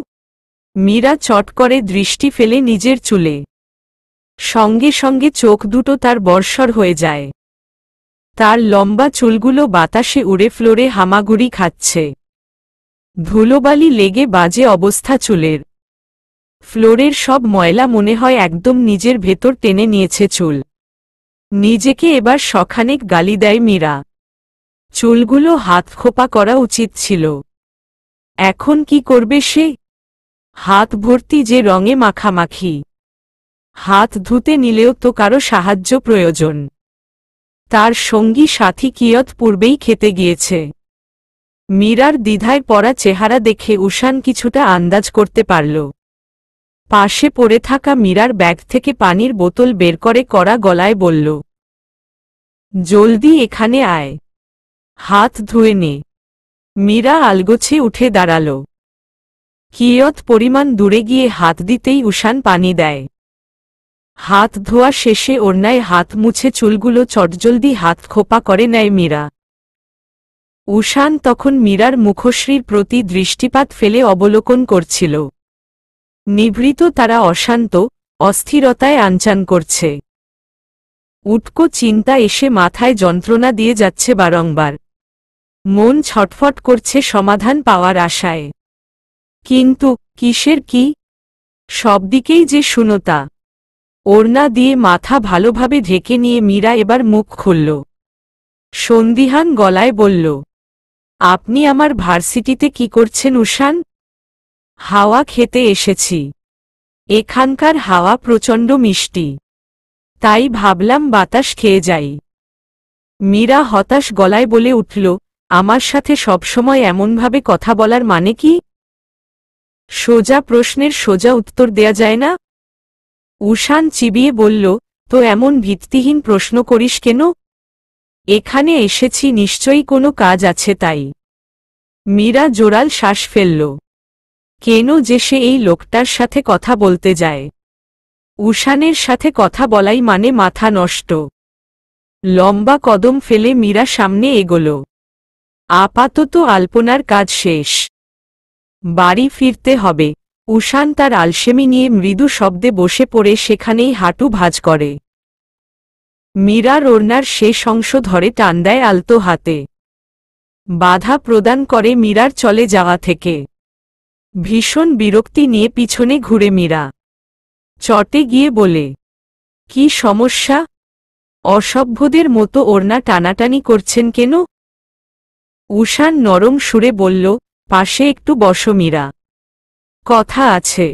Speaker 1: মীরা চট করে দৃষ্টি ফেলে নিজের চুলে। সঙ্গে সঙ্গে চোখ দুটো তার বর্ষর হয়ে যায়। তার লম্বা চুলগুলো বাতাসে উড়ে ফ্লোরে হামাগুড়ি খাচ্ছে। ধুলোবালি লেগে বাজে অবস্থা চুলের। ফ্লোরের সব ময়লা মনে হয় একদম নিজের ভেতর টেনে নিয়েছে চুল। নিজেকে এবার শখানেক গালি দেয় মীরা। চুলগুলো হাত খোপা করা উচিত ছিল। এখন কি করবে সে? হাত ভর্তি যে রঙে মাখামাখি। হাত ধুতে নিলেও তো কারো সাহায্য প্রয়োজন। তার সঙ্গী সাথী কিয়ৎ পূর্বেই খেতে গিয়েছে। মীরার দ্বিধায় পড়া চেহারা দেখে উষান কিছুটা আন্দাজ করতে পারল। পাশে পড়ে থাকা মীরার ব্যাগ থেকে পানির বোতল বের করে কড়া গলায় বলল, জলদি এখানে আয়, হাত ধুয়ে নে। মীরা আলগোছে উঠে দাঁড়াল। কিয়ৎ পরিমাণ দূরে গিয়ে হাত দিতেই উষান পানি দেয়। হাত ধোয়া শেষে ওড়নায় হাত মুছে চুলগুলো চটজলদি হাত খোপা করে নেয় মীরা। উষান তখন মীরার মুখশ্রীর প্রতি দৃষ্টিপাত ফেলে অবলোকন করছিল। নিভৃত তারা অশান্ত, অস্থিরতায় আনচান করছে। উটকো চিন্তা এসে মাথায় যন্ত্রণা দিয়ে যাচ্ছে বারংবার। মন ছটফট করছে সমাধান পাওয়ার আশায়। কিন্তু কিসের কি? সবদিকেই যে শূন্যতা। ওড়না দিয়ে মাথা ভালোভাবে ঢেকে নিয়ে মীরা এবার মুখ খুলল। সন্দিহান গলায় বলল, আপনি আমার ভার্সিটিতে কি করছেন উষান? হাওয়া খেতে এসেছি। এখানকার হাওয়া প্রচণ্ড মিষ্টি, তাই ভাবলাম বাতাস খেয়ে যাই। মীরা হতাশ গলায় বলে উঠল, আমার সাথে সবসময় এমনভাবে কথা বলার মানে কি? সোজা প্রশ্নের সোজা উত্তর দেয়া যায় না? উষান চিবিয়ে বলল, তো এমন ভিত্তিহীন প্রশ্ন করিস কেন? এখানে এসেছি নিশ্চয়ই কোনো কাজ আছে তাই। মীরা জোরাল শ্বাস ফেলল। কেন যে সে এই লোকটার সাথে কথা বলতে যায়? উষানের সাথে কথা বলাই মানে মাথা নষ্ট। লম্বা কদম ফেলে মীরা সামনে এগোল। আপাতত আলপনার কাজ শেষ, বাড়ি ফিরতে হবে। উষান তার আলসেমি নিয়ে মৃদু শব্দে বসে পড়ে সেখানেই হাঁটু ভাঁজ করে। মীরার ওড়নার শেষ অংশ ধরে টান দেয় আলতো হাতে। বাধা প্রদান করে মীরার চলে যাওয়া থেকে। ভীষণ বিরক্তি নিয়ে পিছনে ঘুরে মীরা চটে গিয়ে বলে, কি সমস্যা? অসভ্যদের মতো ওড়না টানাটানি করছেন কেন? উষান নরম সুরে বলল, পাশে একটু বসো মীরা, কথা আছে।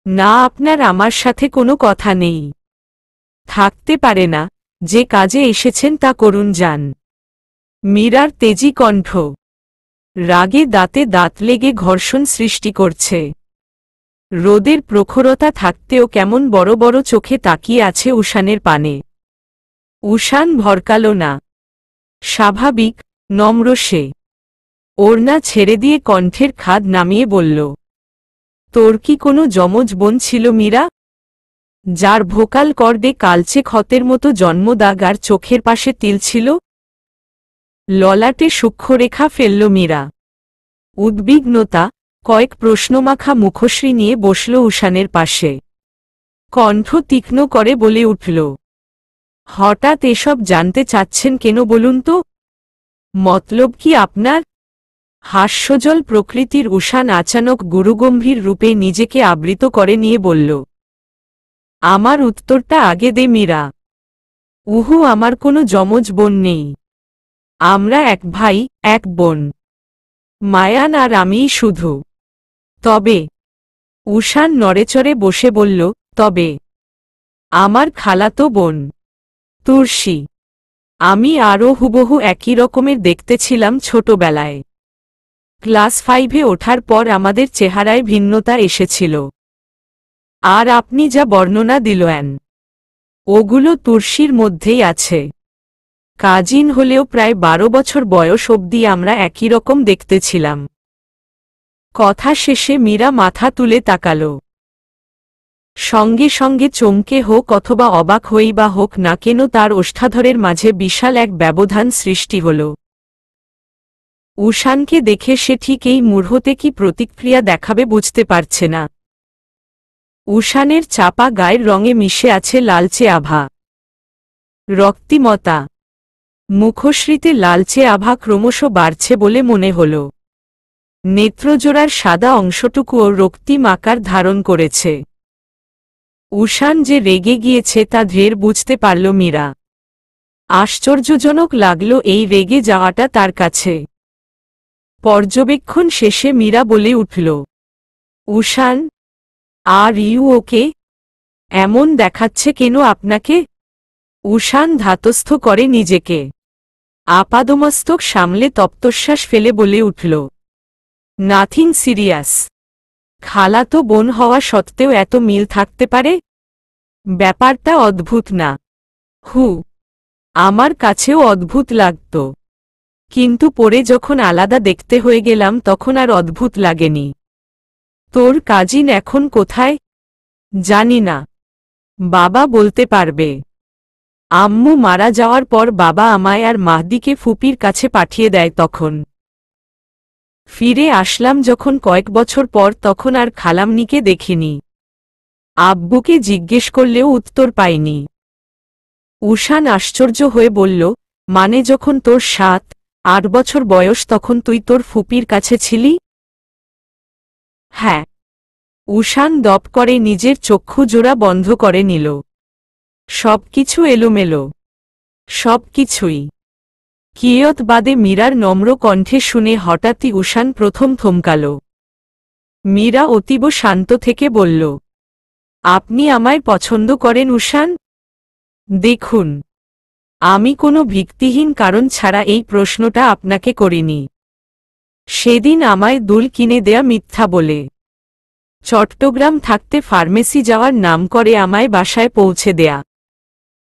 Speaker 1: না, আপনার আমার সাথে কোনো কথা নেই। থাকতে পারে না, যে কাজে এসেছেন তা করুন যান। মীরার তেজি কণ্ঠ রাগে দাঁতে দাঁত লেগে ঘর্ষণ সৃষ্টি করছে। রোদের প্রখরতা থাকতেও কেমন বড় বড় চোখে তাকিয়ে আছে উষানের পানে। উষান ভরকাল না, স্বাভাবিক নম্র সে। ওড়না ছেড়ে দিয়ে কণ্ঠের খাদ নামিয়ে বলল, তোর কি কোনো যমজ বোন ছিল মীরা, যার ভোকাল কর্ডে কালচে ক্ষতের মতো জন্মদাগ আর চোখের পাশে তিল ছিল? ললাটে সূক্ষ্মরেখা ফেলল মীরা। উদ্বিগ্নতা, কয়েক প্রশ্নমাখা মুখশ্রী নিয়ে বসল উষানের পাশে। কণ্ঠ তীক্ষ্ণ করে বলে উঠল, হঠাৎ এসব জানতে চাচ্ছেন কেন বলুন তো? মতলব কি আপনার? হাস্যজল প্রকৃতির উষান আচানক গুরুগম্ভীর রূপে নিজেকে আবৃত করে নিয়ে বলল, আমার উত্তরটা আগে দে মীরা। উহু, আমার কোনো যমজ বোন নেই। আমরা এক ভাই এক বোন, মায়ান আর আমিই শুধু। তবে? উষান নড়েচড়ে বসে বলল, তবে আমার খালাতো বোন তুর্সী। আমি আরও হুবহু একই রকমের দেখতে ছিলাম ছোটবেলায়। ক্লাস 5-এ ওঠার পর আমাদের চেহারায় ভিন্নতা এসেছিল। আর আপনি যা বর্ণনা দিলেন, ওগুলো তুর্সীর মধ্যেই আছে। কাজিন হলেও প্রায় 12 বছর বয়স অবধি আমরা একই রকম দেখতে ছিলাম। কথা শেষে মীরা মাথা তুলে তাকাল। সঙ্গে সঙ্গে চমকে হোক অথবা অবাক হয়েই বা হোক না কেন তার ওষ্ঠাধরের মাঝে বিশাল এক ব্যবধান সৃষ্টি হল। উষানকে দেখে সে ঠিক এই মুহূর্তে কি প্রতিক্রিয়া দেখাবে বুঝতে পারছে না। উষানের চাপা গায়ের রঙে মিশে আছে লালচে আভা, রক্তিমতা। মুখশ্রীতে লালচে আভা ক্রমশ বাড়ছে বলে মনে হল। নেত্রজোড়ার সাদা অংশটুকুও রক্তিম আকার ধারণ করেছে। উষান যে রেগে গিয়েছে তা ধীর বুঝতে পারল মীরা। আশ্চর্যজনক লাগল এই রেগে যাওয়াটা তার কাছে। পর্যবেক্ষণ শেষে মীরা বলে উঠল, উষান, আর ইউ ওকে? এমন দেখাচ্ছে কেন আপনাকে? উষান ধাতস্থ করে নিজেকে। আপাদমস্তক সামলে তপ্তশ্বাস ফেলে বলে উঠল, নাথিং সিরিয়াস। খালাতো বোন হওয়া সত্ত্বেও এত মিল থাকতে পারে? ব্যাপারটা অদ্ভুত না? হু, আমার কাছেও অদ্ভুত লাগত, কিন্তু পরে যখন আলাদা দেখতে হয়ে গেলাম তখন আর অদ্ভুত লাগেনি। তোর কাজিন এখন কোথায়? জানি না, বাবা বলতে পারবে। আম্মু মারা যাওয়ার পর বাবা আমায় আর মাহদিকে ফুপির কাছে পাঠিয়ে দেয়। তখন ফিরে আসলাম যখন কয়েক বছর পর, তখন আর খালামনিকে দেখিনি। আব্বুকে জিজ্ঞেস করলেও উত্তর পাইনি। উষান আশ্চর্য হয়ে বলল, মানে যখন তোর 7-8 বছর বয়স তখন তুই তোর ফুপির কাছে ছিলি? হ্যাঁ। উষান দপ করে নিজের চক্ষু জোড়া বন্ধ করে নিল। সবকিছু এলোমেলো, সবকিছুই। কিয়ত বাদে মীরার নম্র কণ্ঠে শুনে হঠাৎই উষান প্রথম থমকাল। মীরা অতীব শান্ত থেকে বলল, আপনি আমায় পছন্দ করেন উষান? দেখুন, আমি কোনো ভিত্তিহীন কারণ ছাড়া এই প্রশ্নটা আপনাকে করিনি। সেদিন আমায় দুল কিনে দেয়া মিথ্যা বলে। চট্টগ্রাম থাকতে ফার্মেসি যাওয়ার নাম করে আমায় বাসায় পৌঁছে দেয়া।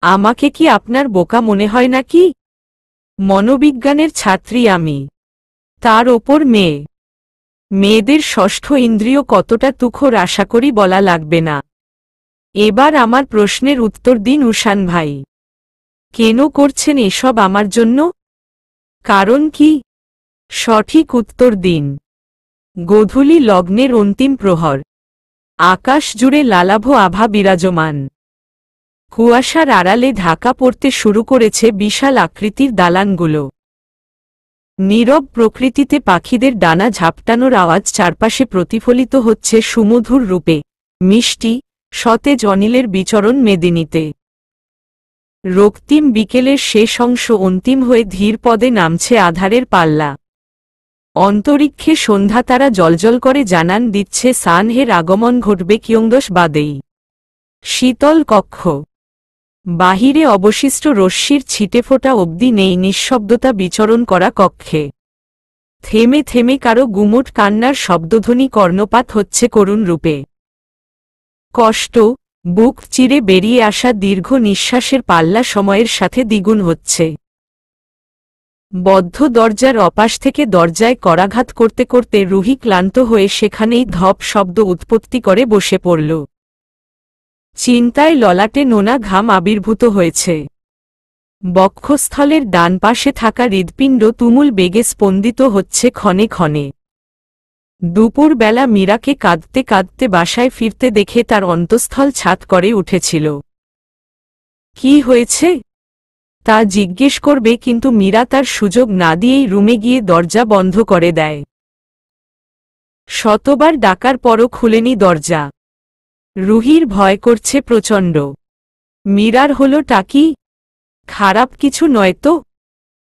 Speaker 1: আমাকে কি আপনার বোকা মনে হয় নাকি? মনোবিজ্ঞানের ছাত্রী আমি, তার ওপর মেয়ে। মেয়েদের ষষ্ঠ ইন্দ্রিয় কতটা তুখোড় আশা করি বলা লাগবে না। এবার আমার প্রশ্নের উত্তর দিন উষান ভাই। কেন করছেন এসব আমার জন্য? কারণ কি? সঠিক উত্তর দিন। গোধূলি লগ্নের অন্তিম প্রহর। আকাশ জুড়ে লালাভ আভা বিরাজমান। কুয়াশার আড়ালে ঢাকা পড়তে শুরু করেছে বিশাল আকৃতির দালানগুলো। নীরব প্রকৃতিতে পাখিদের ডানা ঝাপটানোর আওয়াজ চারপাশে প্রতিফলিত হচ্ছে সুমধুর রূপে, মিষ্টি, সতেজ অনিলের বিচরণ মেদিনীতে। রক্তিম বিকেলের শেষ অংশ অন্তিম হয়ে ধীর পদে নামছে আধারের পাল্লা। অন্তরিক্ষে সন্ধ্যাতারা জ্বলজ্বল করে জানান দিচ্ছে সানহের আগমন ঘটবে কিয়ংদশ বাদেই। শীতল কক্ষ। বাহিরে অবশিষ্ট রশ্মির ছিটেফোঁটা অবধি নেই নিঃশব্দতা বিচরণ করা কক্ষে। থেমে থেমে কারো গুমোট কান্নার শব্দধ্বনি কর্ণপাত হচ্ছে করুণ রূপে। কষ্ট, বুক চিরে বেরিয়ে আসা দীর্ঘ নিঃশ্বাসের পাল্লা সময়ের সাথে দ্বিগুণ হচ্ছে। বদ্ধ দরজার অপাশ থেকে দরজায় করাঘাত করতে করতে রুহি ক্লান্ত হয়ে সেখানেই ধপ শব্দ উৎপত্তি করে বসে পড়ল। চিন্তায় ললাটে নোনা ঘাম আবির্ভূত হয়েছে। বক্ষস্থলের ডান পাশে থাকা হৃৎপিণ্ড তুমুল বেগে স্পন্দিত হচ্ছে ক্ষণে ক্ষণে। দুপুরবেলা মীরাকে কাঁদতে কাঁদতে বাসায় ফিরতে দেখে তার অন্তঃস্থল ছাত করে উঠেছিল। কি হয়েছে তা জিজ্ঞেস করবে, কিন্তু মীরা তার সুযোগ না দিয়েই রুমে গিয়ে দরজা বন্ধ করে দেয়। শতবার ডাকার পরও খুলেনি দরজা। রুহির ভয় করছে প্রচণ্ড। মীরার হলোটা কি? খারাপ কিছু নয় তো?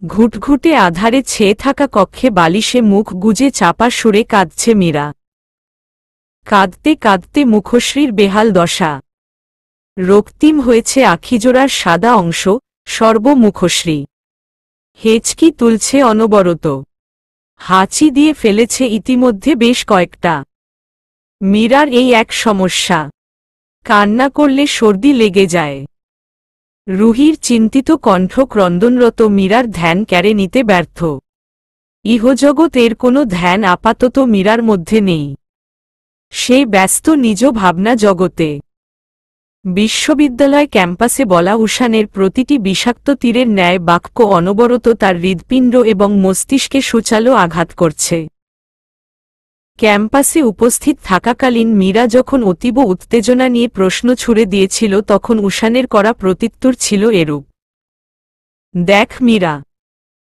Speaker 1: ঘুটঘুটে আধারে ছেয়ে থাকা কক্ষে বালিশে মুখ গুজে চাপা সুরে কাঁদছে মীরা। কাঁদতে কাঁদতে মুখশ্রীর বেহাল দশা। রক্তিম হয়েছে আখিজোড়ার সাদা অংশ, সর্বমুখশ্রী। হেঁচকি তুলছে অনবরত। হাঁচি দিয়ে ফেলেছে ইতিমধ্যে বেশ কয়েকটা। মীরার এই এক সমস্যা, কান্না করলে সর্দি লেগে যায়। রুহির চিন্তিত কণ্ঠ ক্রন্দনরত মীরার ধ্যান কেড়ে নিতে ব্যর্থ। ইহজগৎ এর কোনো ধ্যান আপাতত মীরার মধ্যে নেই। সে ব্যস্ত নিজ ভাবনা জগতে। বিশ্ববিদ্যালয় ক্যাম্পাসে বলা উষানের প্রতিটি বিষাক্ত তীরের ন্যায় বাক্য অনবরত তার হৃৎপিণ্ড এবং মস্তিষ্কে সুচালো আঘাত করছে। ক্যাম্পাসে উপস্থিত থাকাকালীন মীরা যখন অতীব উত্তেজনা নিয়ে প্রশ্ন ছুড়ে দিয়েছিল তখন উষানের করা প্রত্যুত্তর ছিল এরূপ। দেখ মীরা,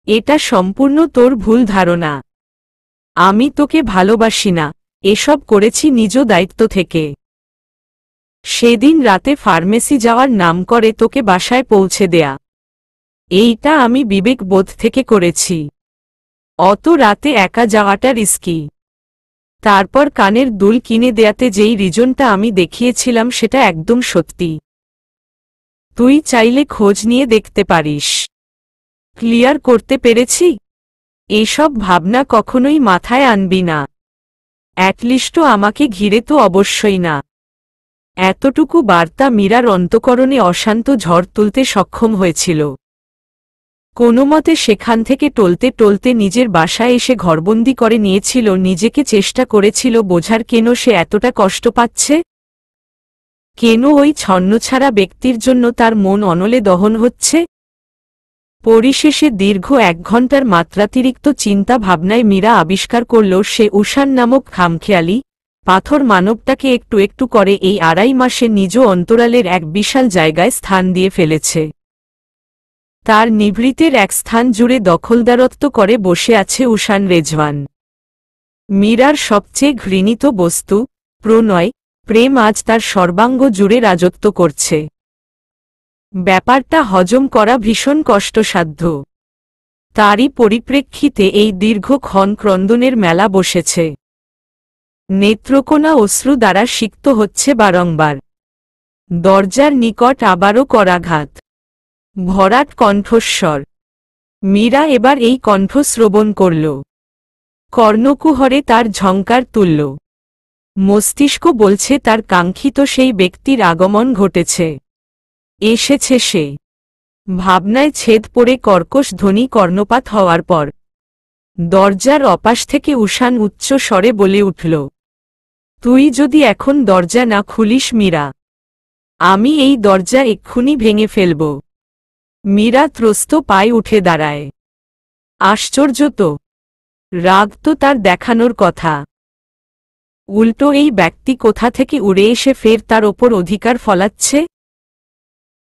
Speaker 1: এটা সম্পূর্ণ তোর ভুল ধারণা। আমি তোকে ভালোবাসি না, এসব করেছি নিজ দায়িত্ব থেকে। সেদিন রাতে ফার্মেসি যাওয়ার নাম করে তোকে বাসায় পৌঁছে দেয়া, এইটা আমি বিবেকবোধ থেকে করেছি। অত রাতে একা যাওয়াটা রিস্কি। তারপর কানের দুল কিনে দেয়াতে যেই রিজনটা আমি দেখিয়েছিলাম সেটা একদম সত্যি। তুই চাইলে খোঁজ নিয়ে দেখতে পারিস। ক্লিয়ার করতে পেরেছি? এসব ভাবনা কখনোই মাথায় আনবি না। অ্যাটলিস্টও আমাকে ঘিরে তো অবশ্যই না। এতটুকু বার্তা মীরার অন্তঃকরণে অশান্ত ঝড় তুলতে সক্ষম হয়েছিল। কোনোমতে সেখান থেকে টলতে টলতে নিজের বাসায় এসে ঘরবন্দি করে নিয়েছিল নিজেকে। চেষ্টা করেছিল বোঝার কেন সে এতটা কষ্ট পাচ্ছে, কেন ওই ছন্নছাড়া ব্যক্তির জন্য তার মন অনলে দহন হচ্ছে। পরিশেষে দীর্ঘ 1 ঘণ্টার মাত্রাতিরিক্ত চিন্তা ভাবনায় মীরা আবিষ্কার করল সে উষান নামক খামখেয়ালি পাথর মানবটাকে একটু একটু করে এই 2.5 মাসে নিজ অন্তরালের এক বিশাল জায়গায় স্থান দিয়ে ফেলেছে। তার নিভৃতের এক স্থান জুড়ে দখলদারত্ব করে বসে আছে উষান রেজওয়ান। মীরার সবচেয়ে ঘৃণিত বস্তু প্রণয়, প্রেম আজ তার সর্বাঙ্গ জুড়ে রাজত্ব করছে। ব্যাপারটা হজম করা ভীষণ কষ্টসাধ্য। তারই পরিপ্রেক্ষিতে এই দীর্ঘক্ষণ ক্রন্দনের মেলা বসেছে। নেত্রকোনা অশ্রু দ্বারা সিক্ত হচ্ছে বারংবার। দরজার নিকট আবারও করাঘাত। ভরাট কণ্ঠস্বর। মীরা এবার এই কণ্ঠ শ্রবণ করল। কর্ণকুহরে তার ঝঙ্কার তুলল। মস্তিষ্ক বলছে তার কাঙ্ক্ষিত সেই ব্যক্তির আগমন ঘটেছে। এসেছে সে। ভাবনায় ছেদ পড়ে কর্কশ ধ্বনি কর্ণপাত হওয়ার পর দরজার অপাশ থেকে উষান উচ্চ স্বরে বলে উঠল, তুই যদি এখন দরজা না খুলিস মীরা, আমি এই দরজা এক্ষুনি ভেঙে ফেলব। মীরা ত্রস্ত পায়ে উঠে দাঁড়ায়। আশ্চর্য তো, রাগ তো তার দেখানোর কথা, উল্টো এই ব্যক্তি কোথা থেকে উড়ে এসে ফের তার ওপর অধিকার ফলাচ্ছে।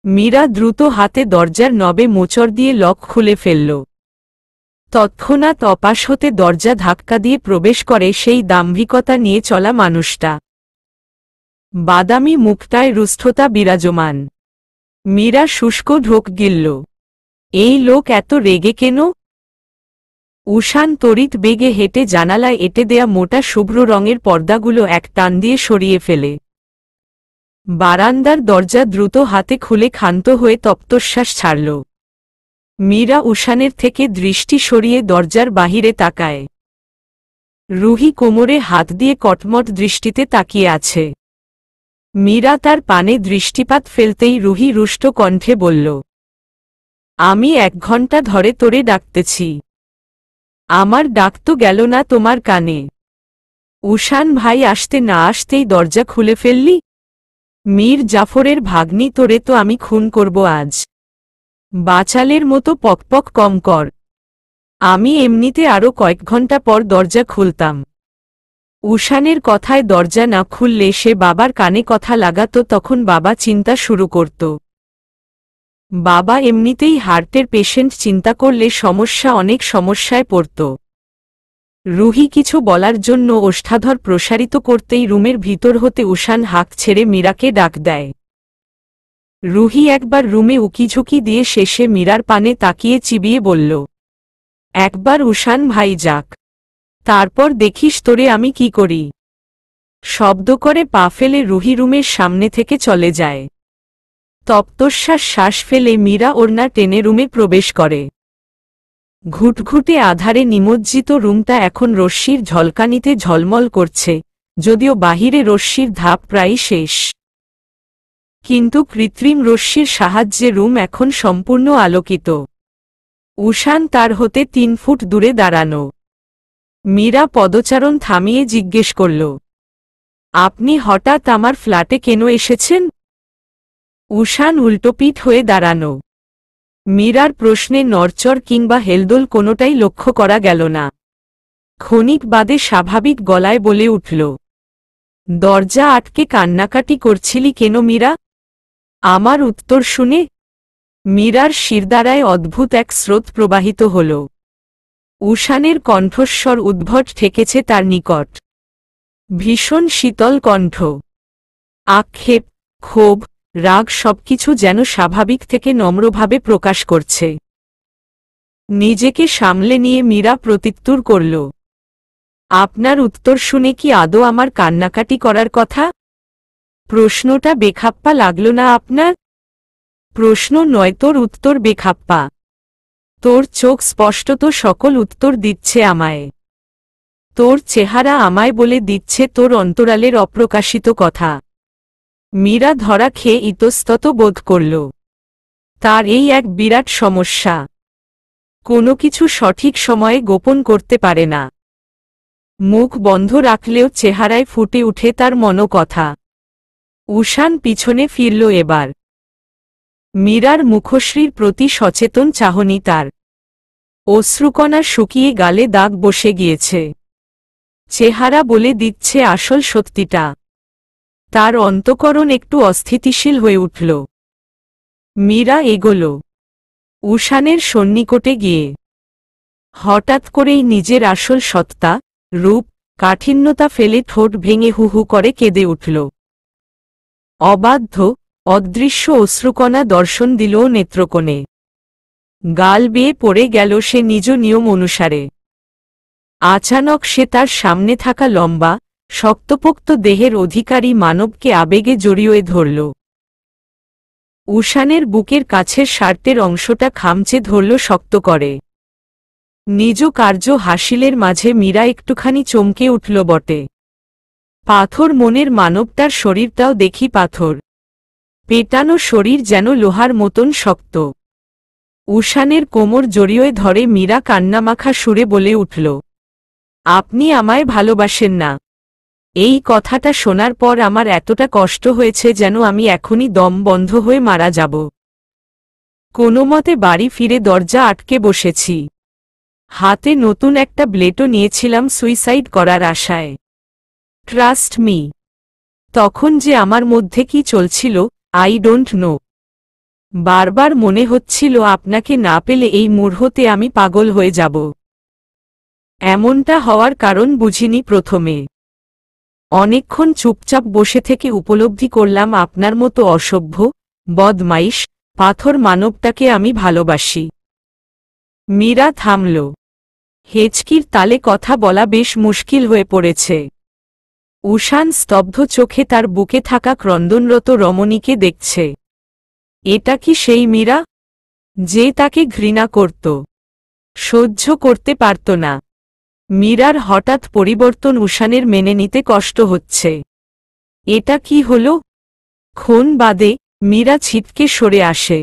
Speaker 1: মীরা দ্রুত হাতে দরজার নবে মোচড় দিয়ে লক খুলে ফেলল। তৎক্ষণাৎ অপাশ হতে দরজা ধাক্কা দিয়ে প্রবেশ করে সেই দাম্ভিকতা নিয়ে চলা মানুষটা। বাদামি মুখটায় রুস্থতা বিরাজমান। মীরা শুষ্ক ঢোক গিলল। এই লোক এত রেগে কেন? উষান তড়িৎ বেগে হেঁটে জানালায় এঁটে দেয়া মোটা শুভ্র রঙের পর্দাগুলো এক টান দিয়ে সরিয়ে ফেলে। বারান্দার দরজা দ্রুত হাতে খুলে ক্ষান্ত হয়ে তপ্তশ্বাস ছাড়ল। মীরা উষানের থেকে দৃষ্টি সরিয়ে দরজার বাহিরে তাকায়। রুহি কোমরে হাত দিয়ে কটমট দৃষ্টিতে তাকিয়ে আছে। মীরা তার পানে দৃষ্টিপাত ফেলতেই রুহি রুষ্ট কণ্ঠে বলল, আমি 1 ঘন্টা ধরে তোরে ডাকতেছি, আমার ডাক তো গেল না তোমার কানে। উষান ভাই আসতে না আসতেই দরজা খুলে ফেললি? মীর জাফরের ভাগ্নি, তোরে তো আমি খুন করব আজ। বাচালের মতো পকপক কম কর। আমি এমনিতে আরো কয়েক ঘন্টা পর দরজা খুলতাম। উষানের কথায় দরজা না খুললে সে বাবার কানে কথা লাগাতো, তখন বাবা চিন্তা শুরু করত। বাবা এমনিতেই হার্টের পেশেন্ট, চিন্তা করলে অনেক সমস্যায় পড়ত। রুহি কিছু বলার জন্য ওষ্ঠাধর প্রসারিত করতেই রুমের ভিতর হতে উষান হাঁক ছেড়ে মীরাকে ডাক দেয়। রুহি একবার রুমে উকিঝুঁকি দিয়ে শেষে মীরার পানে তাকিয়ে চিবিয়ে বলল, একবার উষান ভাই যাক, তারপর দেখিস তোরে আমি কি করি। শব্দ করে পা ফেলে রুহি রুমের সামনে থেকে চলে যায়। তপ্তশ্বাস শ্বাস ফেলে মীরা ওড়না টেনে রুমে প্রবেশ করে। ঘুটঘুটে আধারে নিমজ্জিত রুমটা এখন রশ্মির ঝলকানিতে ঝলমল করছে, যদিও বাহিরে রশ্মির ধাপ প্রায় শেষ। কিন্তু কৃত্রিম রশ্মির সাহায্যে রুম এখন সম্পূর্ণ আলোকিত। উষান তার হতে 3 ফুট দূরে দাঁড়ানো। মীরা পদচারণ থামিয়ে জিজ্ঞেস করল, আপনি হঠাৎ আমার ফ্ল্যাটে কেন এসেছেন? উষান উল্টোপিঠ হয়ে দাঁড়ানো। মীরার প্রশ্নে নড়চড় কিংবা হেলদোল কোনোটাই লক্ষ্য করা গেল না। ক্ষণিক বাদে স্বাভাবিক গলায় বলে উঠল, দরজা আটকে কান্নাকাটি করছিলি কেন মীরা? আমার উত্তর শুনে মীরার শিরদাঁড়ায় অদ্ভুত এক স্রোত প্রবাহিত হল। উষানের কণ্ঠস্বর উদ্ভট ঠেকেছে তার নিকট। ভীষণ শীতল কণ্ঠ। আক্ষেপ, ক্ষোভ, রাগ সবকিছু যেন স্বাভাবিক থেকে নম্রভাবে প্রকাশ করছে। নিজেকে সামলে নিয়ে মীরা প্রত্যুত্তর করল, আপনার উত্তর শুনে কি আদৌ আমার কান্নাকাটি করার কথা? প্রশ্নটা বেখাপ্পা লাগল না আপনার? প্রশ্ন নয়, তোর উত্তর বেখাপ্পা। তোর চোখ স্পষ্টত সকল উত্তর দিচ্ছে আমায়। তোর চেহারা আমায় বলে দিচ্ছে তোর অন্তরালের অপ্রকাশিত কথা। মীরা ধরা খেয়ে ইতস্তত বোধ করল। তার এই এক বিরাট সমস্যা, কোনো কিছু সঠিক সময়ে গোপন করতে পারে না। মুখ বন্ধ রাখলেও চেহারায় ফুটে উঠে তার মনোকথা। উষান পিছনে ফিরল এবার। মীরার মুখশ্রীর প্রতি সচেতন চাহনি তার। অশ্রুকণা শুকিয়ে গালে দাগ বসে গিয়েছে। চেহারা বলে দিচ্ছে আসল সত্যিটা। তার অন্তঃকরণ একটু অস্থিতিশীল হয়ে উঠল। মীরা এগোল উষানের সন্নিকটে গিয়ে। হঠাৎ করেই নিজের আসল সত্তা, রূপ, কাঠিন্যতা ফেলে ঠোঁট ভেঙে হু হু করে কেঁদে উঠল। অবাধ্য, অদৃশ্য অশ্রুকণা দর্শন দিল নেত্রকোণে। গাল বেয়ে পড়ে গেল সে নিজ নিয়ম অনুসারে। আচানক সে তার সামনে থাকা লম্বা, শক্তপোক্ত দেহের অধিকারী মানবকে আবেগে জড়িয়ে ধরল। উষানের বুকের কাছের শার্টের অংশটা খামচে ধরল শক্ত করে। নিজ কার্য হাসিলের মাঝে মীরা একটুখানি চমকে উঠল বটে। পাথর মনের মানবটার শরীরটাও দেখি পাথর, পেটানো শরীর যেন লোহার মতন শক্ত। উষানের কোমর জড়িয়ে ধরে মীরা কান্নামাখা সুরে বলে উঠল, আপনি আমায় ভালোবাসেন না। এই কথাটা শোনার পর আমার এতটা কষ্ট হয়েছে যেন আমি এখনই দম বন্ধ হয়ে মারা যাব। কোনোমতে বাড়ি ফিরে দরজা আটকে বসেছি। হাতে নতুন একটা ব্লেডও নিয়েছিলাম সুইসাইড করার আশায়। ট্রাস্ট মি, তখন যে আমার মধ্যে কি চলছিল আই ডোন্ট নো। বারবার মনে হচ্ছিল আপনাকে না পেলে এই মুহূর্তে আমি পাগল হয়ে যাব। এমনটা হওয়ার কারণ বুঝিনি প্রথমে। অনেকক্ষণ চুপচাপ বসে থেকে উপলব্ধি করলাম আপনার মতো অসভ্য, বদমাইশ, পাথর মানবটাকে আমি ভালোবাসি। মীরা থামল। হেঁচকির তালে কথা বলা বেশ মুশকিল হয়ে পড়েছে। উষান স্তব্ধ চোখে তার বুকে থাকা ক্রন্দনরত রমণীকে দেখছে। এটা কি সেই মীরা, যে তাকে ঘৃণা করত, সহ্য করতে পারত না? মীরার হঠাৎ পরিবর্তন উষানের মেনে নিতে কষ্ট হচ্ছে। এটা কি হল? ক্ষণ বাদে মীরা ছিটকে সরে আসে।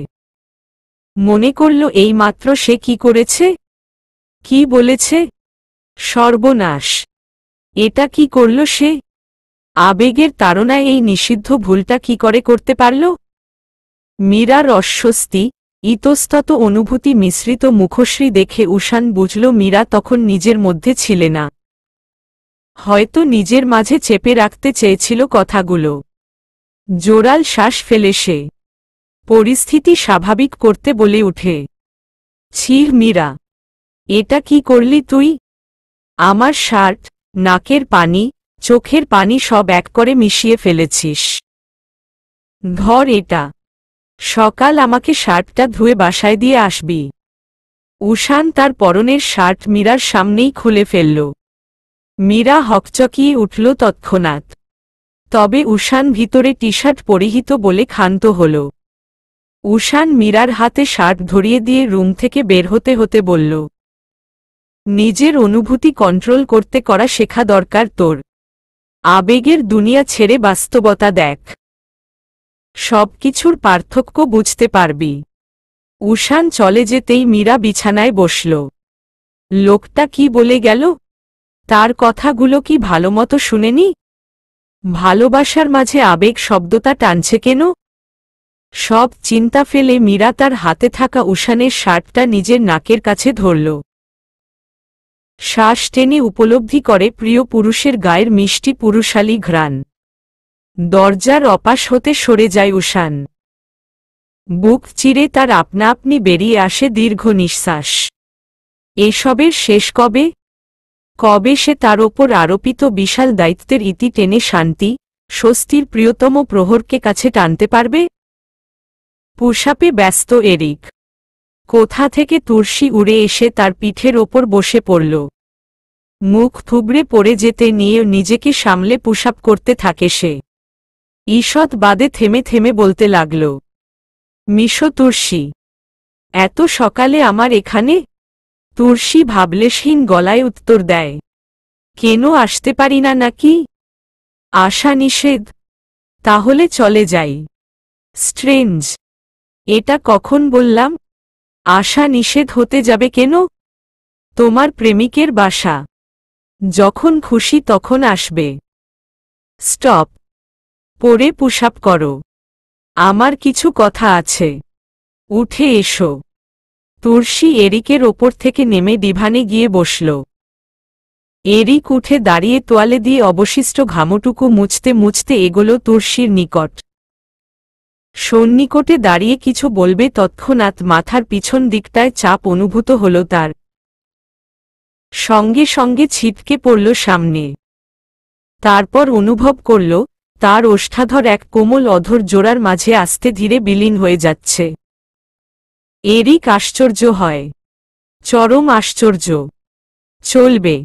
Speaker 1: মনে করল এই মাত্র সে কি করেছে, কি বলেছে। সর্বনাশ! এটা কি করল সে? আবেগের তাড়নায় এই নিষিদ্ধ ভুলটা কি করে করতে পারল? মীরার অস্বস্তি, ইতস্তত অনুভূতি মিশ্রিত মুখশ্রী দেখে উষান বুঝল মীরা তখন নিজের মধ্যে ছিল না। হয়তো নিজের মাঝে চেপে রাখতে চেয়েছিল কথাগুলো। জোরাল শ্বাস ফেলে সে পরিস্থিতি স্বাভাবিক করতে বলে উঠে, ছি মীরা, এটা কি করলি তুই? আমার শার্ট, নাকের পানি, চোখের পানি সব এক করে মিশিয়ে ফেলেছিস। ধর এটা, সকাল আমাকে শার্টটা ধুয়ে বাসায় দিয়ে আসবি। উষান তার পরনের শার্ট মীরার সামনেই খুলে ফেলল। মীরা হকচকিয়ে উঠল তৎক্ষণাৎ। তবে উষান ভিতরে টি শার্ট পরিহিত বলে ক্ষান্ত হল। উষান মীরার হাতে শার্ট ধরিয়ে দিয়ে রুম থেকে বের হতে হতে বলল, নিজের অনুভূতি কন্ট্রোল করতে করা শেখা দরকার তোর। আবেগের দুনিয়া ছেড়ে বাস্তবতা দেখ, সবকিছুর পার্থক্য বুঝতে পারবি। উষান চলে যেতেই মীরা বিছানায় বসল। লোকটা কি বলে গেল? তার কথাগুলো কি ভালোমতো শুনেনি? ভালোবাসার মাঝে আবেগ শব্দটা টানছে কেন? সব চিন্তা ফেলে মীরা তার হাতে থাকা উষানের শার্টটা নিজের নাকের কাছে ধরল। শ্বাস টেনে উপলব্ধি করে প্রিয় পুরুষের গায়ের মিষ্টি পুরুষালী ঘ্রাণ। দরজার অপাশ হতে সরে যায় উষান। বুক চিরে তার আপনা আপনি বেরিয়ে আসে দীর্ঘ নিঃশ্বাস। এসবের শেষ কবে? কবে সে তার ওপর আরোপিত বিশাল দায়িত্বের ইতি টেনে শান্তি, স্বস্তির প্রিয়তম প্রহরকে কাছে টানতে পারবে? পুশআপে ব্যস্ত এরিক। কোথা থেকে তুর্সি উড়ে এসে তার পিঠের ওপর বসে পড়ল। মুখ থুবড়ে পড়ে যেতে নিয়ে নিজেকে সামলে পুশআপ করতে থাকে সে। ঈষৎ বাদে থেমে থেমে বলতে লাগল, মিশো তুর্সি, এত সকালে আমার এখানে? তুর্সি ভাবলেশহীন গলায় উত্তর দেয়, কেন আসতে পারি না নাকি? আশা নিষেধ? তাহলে চলে যাই। স্ট্রেঞ্জ, এটা কখন বললাম? আশা নিষেধ হতে যাবে কেন? তোমার প্রেমিকের বাসা, যখন খুশি তখন আসবে। স্টপ, পরে পুশআপ করো। আমার কিছু কথা আছে। উঠে এসো। তুর্সি এরিকের ওপর থেকে নেমে ডিভানে গিয়ে বসল। এরিক উঠে দাঁড়িয়ে তোয়ালে দিয়ে অবশিষ্ট ঘামটুকু মুছতে মুছতে এগোল তুর্সির নিকট। সন্নিকটে দাঁড়িয়ে কিছু বলবে তৎক্ষণাৎ মাথার পিছন দিকটায় চাপ অনুভূত হল তার। সঙ্গে সঙ্গে ছিটকে পড়ল সামনে। তারপর অনুভব করল তার ওষ্ঠাধর এক কোমল অধর জোড়ার মাঝে আস্তে ধীরে বিলীন হয়ে যাচ্ছে। এরিক আশ্চর্য হয়, চরম আশ্চর্য। চলবে।